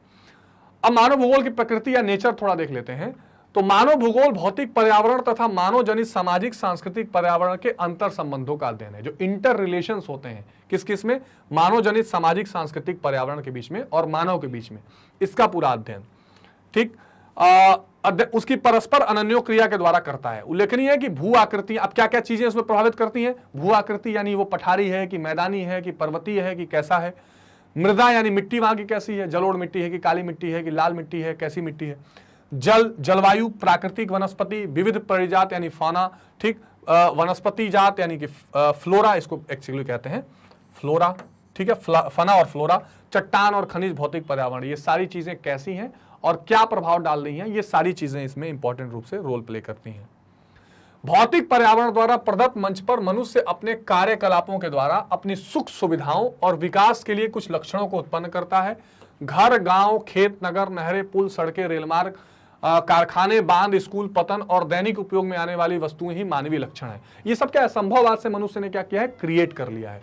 अब मानव भूगोल की प्रकृति या नेचर थोड़ा देख लेते हैं। तो मानव भूगोल भौतिक पर्यावरण तथा मानव जनित सामाजिक सांस्कृतिक पर्यावरण के अंतर संबंधों का अध्ययन है। जो इंटर रिलेशंस होते हैं किस किस में, मानव जनित सामाजिक सांस्कृतिक पर्यावरण के बीच में और मानव के बीच में, इसका पूरा अध्ययन। ठीक, उसकी परस्पर अनन्यो क्रिया के द्वारा करता है। उल्लेखनीय है कि भू आकृति, अब क्या क्या चीजें उसमें प्रभावित करती हैं। भू आकृति यानी वो पठारी है कि मैदानी है कि पर्वतीय है कि कैसा है, मृदा यानी मिट्टी वहां की कैसी है, जलोढ़ मिट्टी है कि काली मिट्टी है कि लाल मिट्टी है, कैसी मिट्टी है, जलवायु, प्राकृतिक वनस्पति, विविध परिजात यानी फाना, ठीक, वनस्पति जात यानी कि फ्लोरा, इसको एक्चुअली कहते हैं फ्लोरा, ठीक है, फना और फ्लोरा, चट्टान और खनिज भौतिक पर्यावरण, ये सारी चीजें कैसी हैं और क्या प्रभाव डाल रही हैं, ये सारी चीजें इसमें इंपॉर्टेंट रूप से रोल प्ले करती हैं। भौतिक पर्यावरण द्वारा प्रदत्त मंच पर मनुष्य अपने कार्यकलापों के द्वारा अपनी सुख सुविधाओं और विकास के लिए कुछ लक्षणों को उत्पन्न करता है। घर, गांव, खेत, नगर, नहरें, पुल, सड़कें, रेलमार्ग, कारखाने, बांध, स्कूल, पतन और दैनिक उपयोग में आने वाली वस्तुएं ही मानवीय लक्षण है। ये सब क्या है? संभववाद से मनुष्य ने क्या किया है? क्रिएट कर लिया है।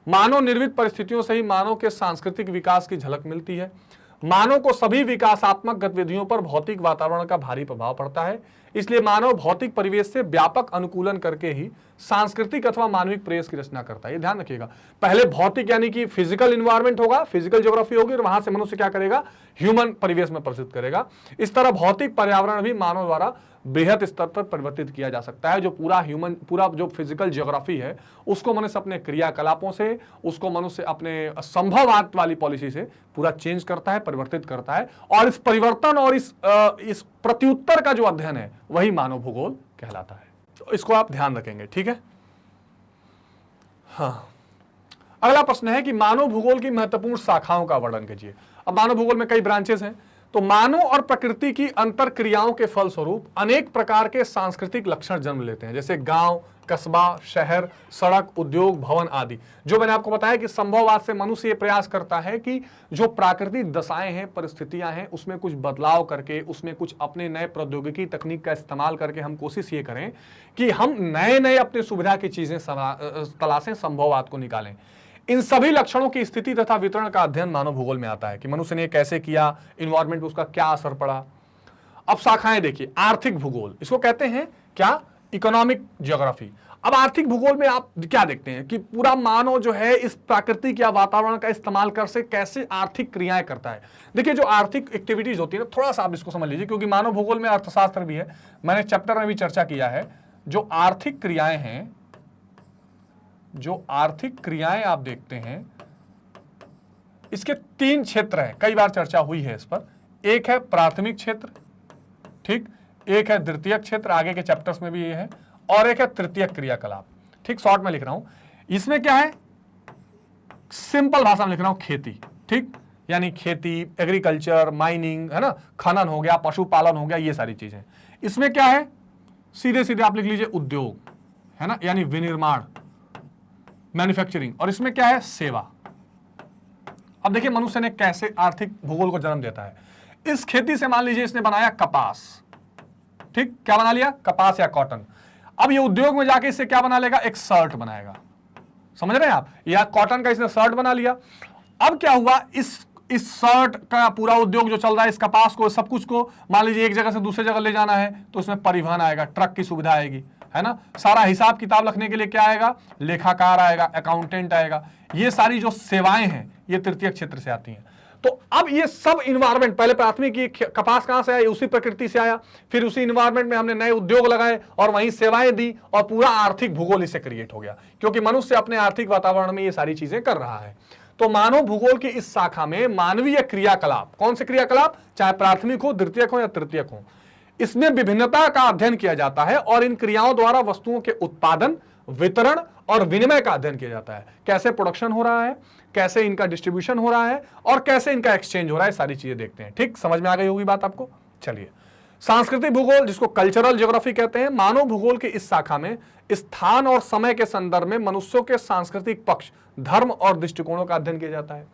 मानव निर्मित परिस्थितियों से ही मानव के सांस्कृतिक विकास की झलक मिलती है। मानव को सभी विकासात्मक गतिविधियों पर भौतिक वातावरण का भारी प्रभाव पड़ता है, इसलिए मानव भौतिक परिवेश से व्यापक अनुकूलन करके ही सांस्कृतिक अथवा मानविक प्रयास की रचना करता है। ये ध्यान रखिएगा, पहले भौतिक यानी कि फिजिकल इन्वायरमेंट होगा, फिजिकल ज्योग्राफी होगी, और वहां से मनुष्य क्या करेगा? ह्यूमन परिवेश में परिवर्तित करेगा। इस तरह भौतिक पर्यावरण भी मानव द्वारा बेहद स्तर पर परिवर्तित किया जा सकता है। जो पूरा जो फिजिकल ज्योग्राफी है उसको मनुष्य अपने क्रियाकलापों से, उसको मनुष्य अपने संभववाद वाली पॉलिसी से पूरा चेंज करता है, परिवर्तित करता है। और इस परिवर्तन और इस प्रत्युत्तर का जो अध्ययन है वही मानव भूगोल कहलाता है। तो इसको आप ध्यान रखेंगे, ठीक है। हाँ, अगला प्रश्न है कि मानव भूगोल की महत्वपूर्ण शाखाओं का वर्णन कीजिए। अब मानव भूगोल में कई ब्रांचेस हैं, तो मानव और प्रकृति की अंतर क्रियाओं के फलस्वरूप अनेक प्रकार के सांस्कृतिक लक्षण जन्म लेते हैं, जैसे गांव, कस्बा, शहर, सड़क, उद्योग, भवन आदि। जो मैंने आपको बताया कि संभववाद से मनुष्य ये प्रयास करता है कि जो प्राकृतिक दशाएं हैं, परिस्थितियां हैं, उसमें कुछ बदलाव करके, उसमें कुछ अपने नए प्रौद्योगिकी तकनीक का इस्तेमाल करके हम कोशिश ये करें कि हम नए नए अपनी सुविधा की चीजें तलाशें, संभववाद को निकालें। इन सभी लक्षणों की स्थिति तथा वितरण का अध्ययन मानव भूगोल में आता है कि मनुष्य ने कैसे किया, इन्वायरमेंट पे उसका क्या असर पड़ा। अब शाखाएं देखिए, आर्थिक भूगोल, इसको कहते हैं क्या? Economic geography. अब आर्थिक भूगोल में आप क्या देखते हैं कि पूरा मानव जो है इस प्राकृतिक या वातावरण का इस्तेमाल कर से कैसे आर्थिक क्रियाएं करता है। देखिए, जो आर्थिक एक्टिविटीज होती है ना, थोड़ा सा आप इसको समझ लीजिए, क्योंकि मानव भूगोल में अर्थशास्त्र भी है, मैंने चैप्टर में भी चर्चा किया है। जो आर्थिक क्रियाएं हैं, जो आर्थिक क्रियाएं आप देखते हैं, इसके 3 क्षेत्र हैं, कई बार चर्चा हुई है इस पर। एक है प्राथमिक क्षेत्र, ठीक, एक है द्वितीयक क्षेत्र, आगे के चैप्टर्स में भी ये है, और एक है तृतीयक क्रियाकलाप। ठीक, शॉर्ट में लिख रहा हूं, इसमें क्या है? सिंपल भाषा में लिख रहा हूं, खेती, ठीक, यानी खेती, एग्रीकल्चर, माइनिंग, है ना, खनन हो गया, पशुपालन हो गया, ये सारी चीजें। इसमें क्या है? सीधे सीधे आप लिख लीजिए उद्योग, है ना, यानी विनिर्माण, मैन्युफैक्चरिंग। और इसमें क्या है? सेवा। अब देखिए मनुष्य ने कैसे आर्थिक भूगोल को जन्म देता है। इस खेती से मान लीजिए इसने बनाया कपास, ठीक, क्या बना लिया? कपास या कॉटन। अब ये उद्योग में जाके इससे क्या बना लेगा? एक शर्ट बनाएगा, समझ रहे हैं आप, या कॉटन का इसने शर्ट बना लिया। अब क्या हुआ? इस शर्ट का पूरा उद्योग जो चल रहा है, इस कपास को, सब कुछ को मान लीजिए एक जगह से दूसरे जगह ले जाना है, तो इसमें परिवहन आएगा, ट्रक की सुविधा आएगी, है ना। सारा हिसाब किताब रखने के लिए क्या आएगा? लेखाकार आएगा, अकाउंटेंट आएगा। ये सारी जो सेवाएं हैं ये तृतीय क्षेत्र से आती हैं। तो अब ये सब इन्वायरमेंट, पहले प्राथमिक ये कपास कहां से आया? उसी प्रकृति से आया, फिर उसी इन्वायरमेंट में हमने नए उद्योग लगाए और वहीं सेवाएं दी, और पूरा आर्थिक भूगोल इससे क्रिएट हो गया, क्योंकि मनुष्य अपने आर्थिक वातावरण में ये सारी चीजें कर रहा है। तो मानव भूगोल की इस शाखा में मानवीय क्रियाकलाप, कौन से क्रियाकलाप, चाहे प्राथमिक हो, द्वितीयक हो या तृतीयक हो, इसमें विभिन्नता का अध्ययन किया जाता है और इन क्रियाओं द्वारा वस्तुओं के उत्पादन, वितरण और विनिमय का अध्ययन किया जाता है। कैसे प्रोडक्शन हो रहा है, कैसे इनका डिस्ट्रीब्यूशन हो रहा है और कैसे इनका एक्सचेंज हो रहा है, सारी चीजें देखते हैं। ठीक, समझ में आ गई होगी बात आपको। चलिए, सांस्कृतिक भूगोल, जिसको कल्चरल ज्योग्राफी कहते हैं, मानव भूगोल की इस शाखा में स्थान और समय के संदर्भ में मनुष्यों के सांस्कृतिक पक्ष, धर्म और दृष्टिकोणों का अध्ययन किया जाता है।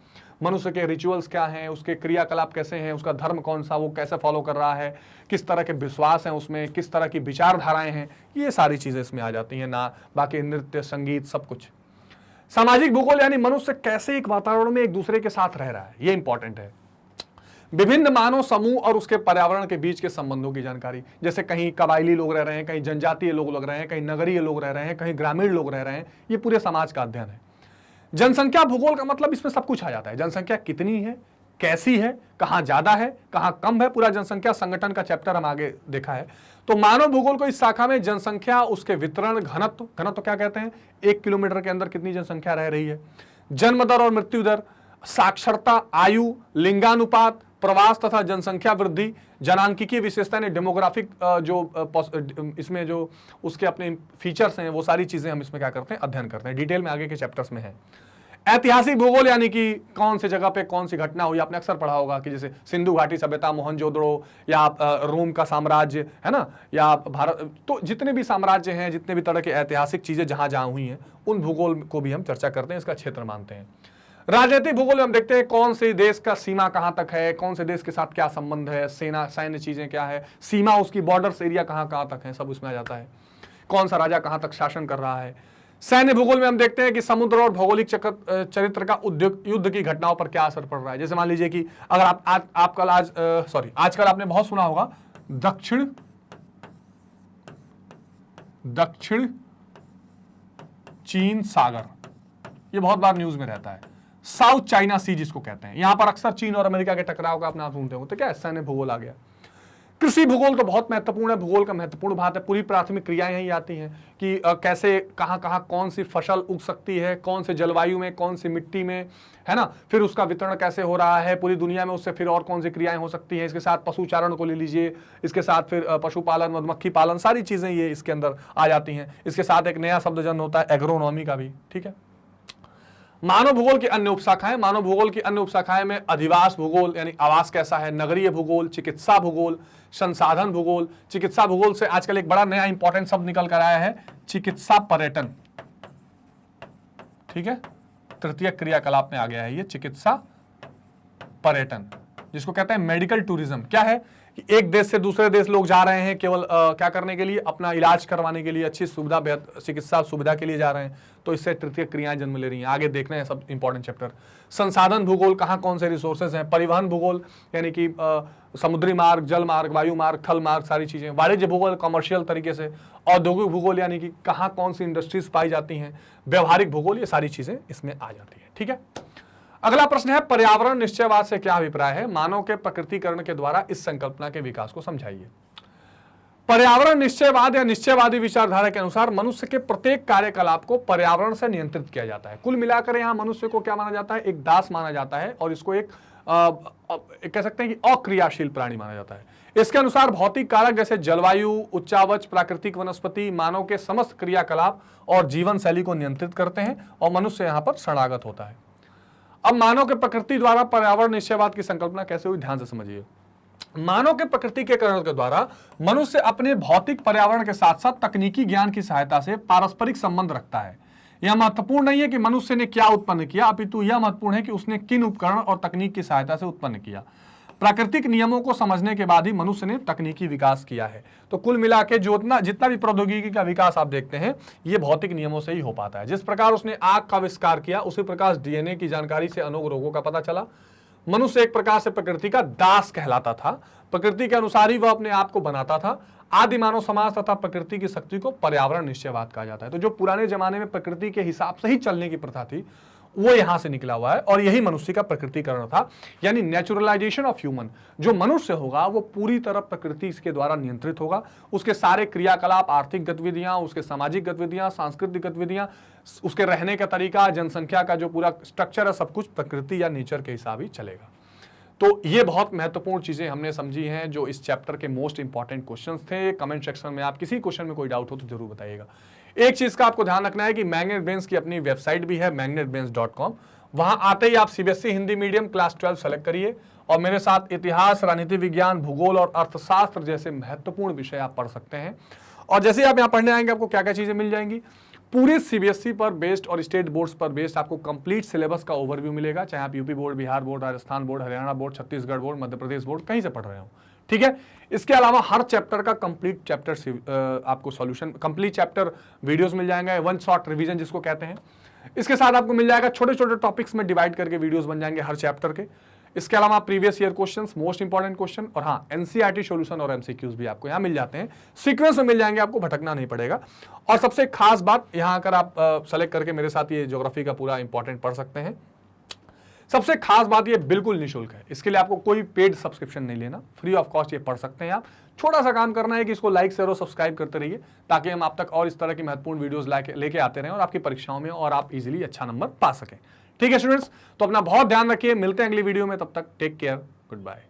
मनुष्य के रिचुअल्स क्या हैं, उसके क्रियाकलाप कैसे हैं, उसका धर्म कौन सा, वो कैसे फॉलो कर रहा है, किस तरह के विश्वास हैं उसमें, किस तरह की विचारधाराएं हैं, ये सारी चीजें इसमें आ जाती हैं ना। बाकी नृत्य, संगीत, सब कुछ। सामाजिक भूगोल यानी मनुष्य कैसे एक वातावरण में एक दूसरे के साथ रह रहा है, ये इंपॉर्टेंट है। विभिन्न मानव समूह और उसके पर्यावरण के बीच के संबंधों की जानकारी, जैसे कहीं कबायली लोग रह रहे हैं, कहीं जनजातीय लोग लग रहे हैं, कहीं नगरीय लोग रह रहे हैं, कहीं ग्रामीण लोग रह रहे हैं, ये पूरे समाज का अध्ययन है। जनसंख्या भूगोल का मतलब इसमें सब कुछ आ जाता है। जनसंख्या कितनी है, कैसी है, कहां ज्यादा है, कहां कम है, पूरा जनसंख्या संगठन का चैप्टर हम आगे देखा है। तो मानव भूगोल को इस शाखा में जनसंख्या, उसके वितरण, घनत्व, घनत्व क्या कहते हैं, 1 किलोमीटर के अंदर कितनी जनसंख्या रह रही है, जन्म दर और मृत्यु दर, साक्षरता, आयु, लिंगानुपात, प्रवास तथा जनसंख्या वृद्धि, जनांकिकीय विशेषता ने डेमोग्राफिक जो इसमें जो उसके अपने फीचर्स हैं, वो सारी चीजें हम इसमें क्या करते हैं, अध्ययन करते हैं। डिटेल में आगे के चैप्टर्स में है। ऐतिहासिक भूगोल यानी कि कौन सी जगह पे कौन सी घटना हुई, आपने अक्सर पढ़ा होगा कि जैसे सिंधु घाटी सभ्यता, मोहनजोदड़ो, या रोम का साम्राज्य है ना, या भारत, तो जितने भी साम्राज्य हैं, जितने भी तरह की ऐतिहासिक चीजें जहां जहां हुई हैं, उन भूगोल को भी हम चर्चा करते हैं, इसका क्षेत्र मानते हैं। राजनीतिक भूगोल में हम देखते हैं कौन से देश का सीमा कहां तक है, कौन से देश के साथ क्या संबंध है, सेना सैन्य चीजें क्या है, सीमा उसकी बॉर्डर्स एरिया कहां कहां तक है, सब उसमें आ जाता है। कौन सा राजा कहां तक शासन कर रहा है। सैन्य भूगोल में हम देखते हैं कि समुद्र और भौगोलिक चरित्र का उद्योग युद्ध की घटनाओं पर क्या असर पड़ रहा है। जैसे मान लीजिए कि अगर आप कल आजकल आपने बहुत सुना होगा दक्षिण चीन सागर, ये बहुत बार न्यूज में रहता है। साउथ चाइना सी जिसको कहते हैं, यहां पर अक्सर चीन और अमेरिका के टकराव का अपना सुनते हो, तो क्या सैन्य भूगोल आ गया। कृषि भूगोल तो बहुत महत्वपूर्ण है, भूगोल का महत्वपूर्ण भाग है, पूरी प्राथमिक क्रियाएं यही आती हैं कि कैसे कहां कहां कौन सी फसल उग सकती है, कौन से जलवायु में, कौन सी मिट्टी में, है ना, फिर उसका वितरण कैसे हो रहा है पूरी दुनिया में, उससे फिर और कौन सी क्रियाएं हो सकती हैं। इसके साथ पशुचारण को ले लीजिए, इसके साथ फिर पशुपालन, मधुमक्खी पालन, सारी चीजें ये इसके अंदर आ जाती हैं। इसके साथ एक नया शब्द जन्म होता है एग्रोनॉमी का भी, ठीक है। मानव भूगोल की अन्य उपशाखाएं, मानव भूगोल की अन्य उपशाखाएं में अधिवास भूगोल यानी आवास कैसा है, नगरीय भूगोल, चिकित्सा भूगोल, संसाधन भूगोल। चिकित्सा भूगोल से आजकल एक बड़ा नया इंपॉर्टेंट शब्द निकल कर आया है, चिकित्सा पर्यटन, ठीक है, तृतीय क्रियाकलाप में आ गया है ये चिकित्सा पर्यटन, जिसको कहते हैं मेडिकल टूरिज्म। क्या है कि एक देश से दूसरे देश लोग जा रहे हैं केवल क्या करने के लिए, अपना इलाज करवाने के लिए, अच्छी सुविधा, चिकित्सा सुविधा के लिए जा रहे हैं, तो इससे तृतीय क्रियाएं जन्म ले रही हैं। आगे देखना है सब इंपॉर्टेंट चैप्टर। संसाधन भूगोल, कहां कौन से रिसोर्सेज हैं। परिवहन भूगोल यानी कि समुद्री मार्ग, जल मार्ग, वायु मार्ग, थल मार्ग, सारी चीजें। वाणिज्य भूगोल कमर्शियल तरीके से। औद्योगिक भूगोल यानी कि कहां कौन सी इंडस्ट्रीज पाई जाती हैं। व्यवहारिक भूगोल, ये सारी चीजें इसमें आ जाती है, ठीक है। अगला प्रश्न है, पर्यावरण निश्चयवाद से क्या अभिप्राय है, मानव के प्रकृतिकरण के द्वारा इस संकल्पना के विकास को समझाइए। पर्यावरण निश्चयवाद या निश्चयवादी विचारधारा के अनुसार मनुष्य के प्रत्येक कार्यकलाप को पर्यावरण से नियंत्रित किया जाता है। कुल मिलाकर यहां मनुष्य को क्या माना जाता है, एक दास माना जाता है, और इसको एक कह सकते हैं कि अक्रियाशील प्राणी माना जाता है। इसके अनुसार भौतिक कारक जैसे जलवायु, उच्चावच, प्राकृतिक वनस्पति मानव के समस्त क्रियाकलाप और जीवन शैली को नियंत्रित करते हैं, और मनुष्य यहां पर शरणागत होता है। अब मानव के प्रकृति द्वारा पर्यावरण निश्चयवाद की संकल्पना कैसे हुई, ध्यान से समझिए। मानव के प्रकृतिकरण के द्वारा मनुष्य अपने भौतिक पर्यावरण के साथ साथ तकनीकी ज्ञान की सहायता से पारस्परिक संबंध रखता है। यह महत्वपूर्ण नहीं है कि मनुष्य ने क्या उत्पन्न किया, अपितु यह महत्वपूर्ण है कि उसने किन उपकरण और तकनीक की सहायता से उत्पन्न किया। प्राकृतिक नियमों को समझने के बाद ही मनुष्य ने तकनीकी विकास किया है। तो कुल मिला के जितना भी प्रौद्योगिकी का विकास आप देखते हैं, ये भौतिक नियमों से ही हो पाता है। जिस प्रकार उसने आग का आविष्कार किया, उसी प्रकार डीएनए की जानकारी से अनेक रोगों का पता चला। मनुष्य एक प्रकार से प्रकृति का दास कहलाता था, प्रकृति के अनुसार ही वह अपने आप को बनाता था। आदि मानव समाज तथा प्रकृति की शक्ति को पर्यावरण निश्चयवाद कहा जाता है। तो जो पुराने जमाने में प्रकृति के हिसाब से ही चलने की प्रथा थी, वो यहां से निकला हुआ है, और यही मनुष्य का प्रकृतिकरण था, यानी नेचुरलाइजेशन ऑफ ह्यूमन। जो मनुष्य होगा वो पूरी तरह प्रकृति के द्वारा नियंत्रित होगा। उसके सारे क्रियाकलाप, आर्थिक गतिविधियां, उसके सामाजिक गतिविधियां, सांस्कृतिक गतिविधियां, उसके रहने का तरीका, जनसंख्या का जो पूरा स्ट्रक्चर है, सब कुछ प्रकृति या नेचर के हिसाब ही चलेगा। तो ये बहुत महत्वपूर्ण चीजें हमने समझी हैं, जो इस चैप्टर के मोस्ट इंपॉर्टेंट क्वेश्चंस थे। कमेंट सेक्शन में आप किसी क्वेश्चन में कोई डाउट हो तो जरूर बताइएगा। एक चीज का आपको ध्यान रखना है कि मैग्नेट ब्रेन्स की अपनी वेबसाइट भी है, magnetbrains.com। वहां आते ही आप CBSE Hindi medium class 12 select करिए, और मेरे साथ इतिहास, राजनीति विज्ञान, भूगोल और अर्थशास्त्र जैसे महत्वपूर्ण विषय आप पढ़ सकते हैं। और जैसे ही आप यहाँ पढ़ने आएंगे, आपको क्या क्या चीजें मिल जाएंगी, पूरे सीबीएसई पर बेस्ड और स्टेट बोर्ड्स पर बेस्ड आपको कंप्लीट सिलेबस का ओवरव्यू मिलेगा, चाहे आप UP board, Bihar board, Rajasthan board, Haryana board, Chhattisgarh board, Madhya Pradesh board, कहीं से पढ़ रहे हो, ठीक है। इसके अलावा हर चैप्टर का कंप्लीट चैप्टर आपको सॉल्यूशन, कंप्लीट चैप्टर वीडियोस मिल जाएंगे, वन शॉट रिवीजन जिसको कहते हैं। इसके साथ आपको मिल जाएगा छोटे छोटे टॉपिक्स में डिवाइड करके वीडियोस बन जाएंगे हर चैप्टर के। इसके अलावा previous year questions, most important question, और हाँ एनसीईआरटी सॉल्यूशन और एमसीक्यूज भी आपको यहाँ मिल जाते हैं, सीक्वेंस में मिल जाएंगे, आपको भटकना नहीं पड़ेगा। और सबसे खास बात, यहाँ अगर आप सेलेक्ट करके मेरे साथ ये ज्योग्राफी का पूरा इंपॉर्टेंट पढ़ सकते हैं। सबसे खास बात, ये बिल्कुल निःशुल्क है, इसके लिए आपको कोई पेड सब्सक्रिप्शन नहीं लेना, फ्री ऑफ कॉस्ट ये पढ़ सकते हैं आप। छोटा सा काम करना है कि इसको लाइक, शेयर और सब्सक्राइब करते रहिए, ताकि हम आप तक और इस तरह की महत्वपूर्ण वीडियोस लेके आते रहें और आपकी परीक्षाओं में और आप इजीली अच्छा नंबर पा सकें। ठीक है स्टूडेंट्स, तो अपना बहुत ध्यान रखिए, मिलते हैं अगली वीडियो में, तब तक टेक केयर, गुड बाय।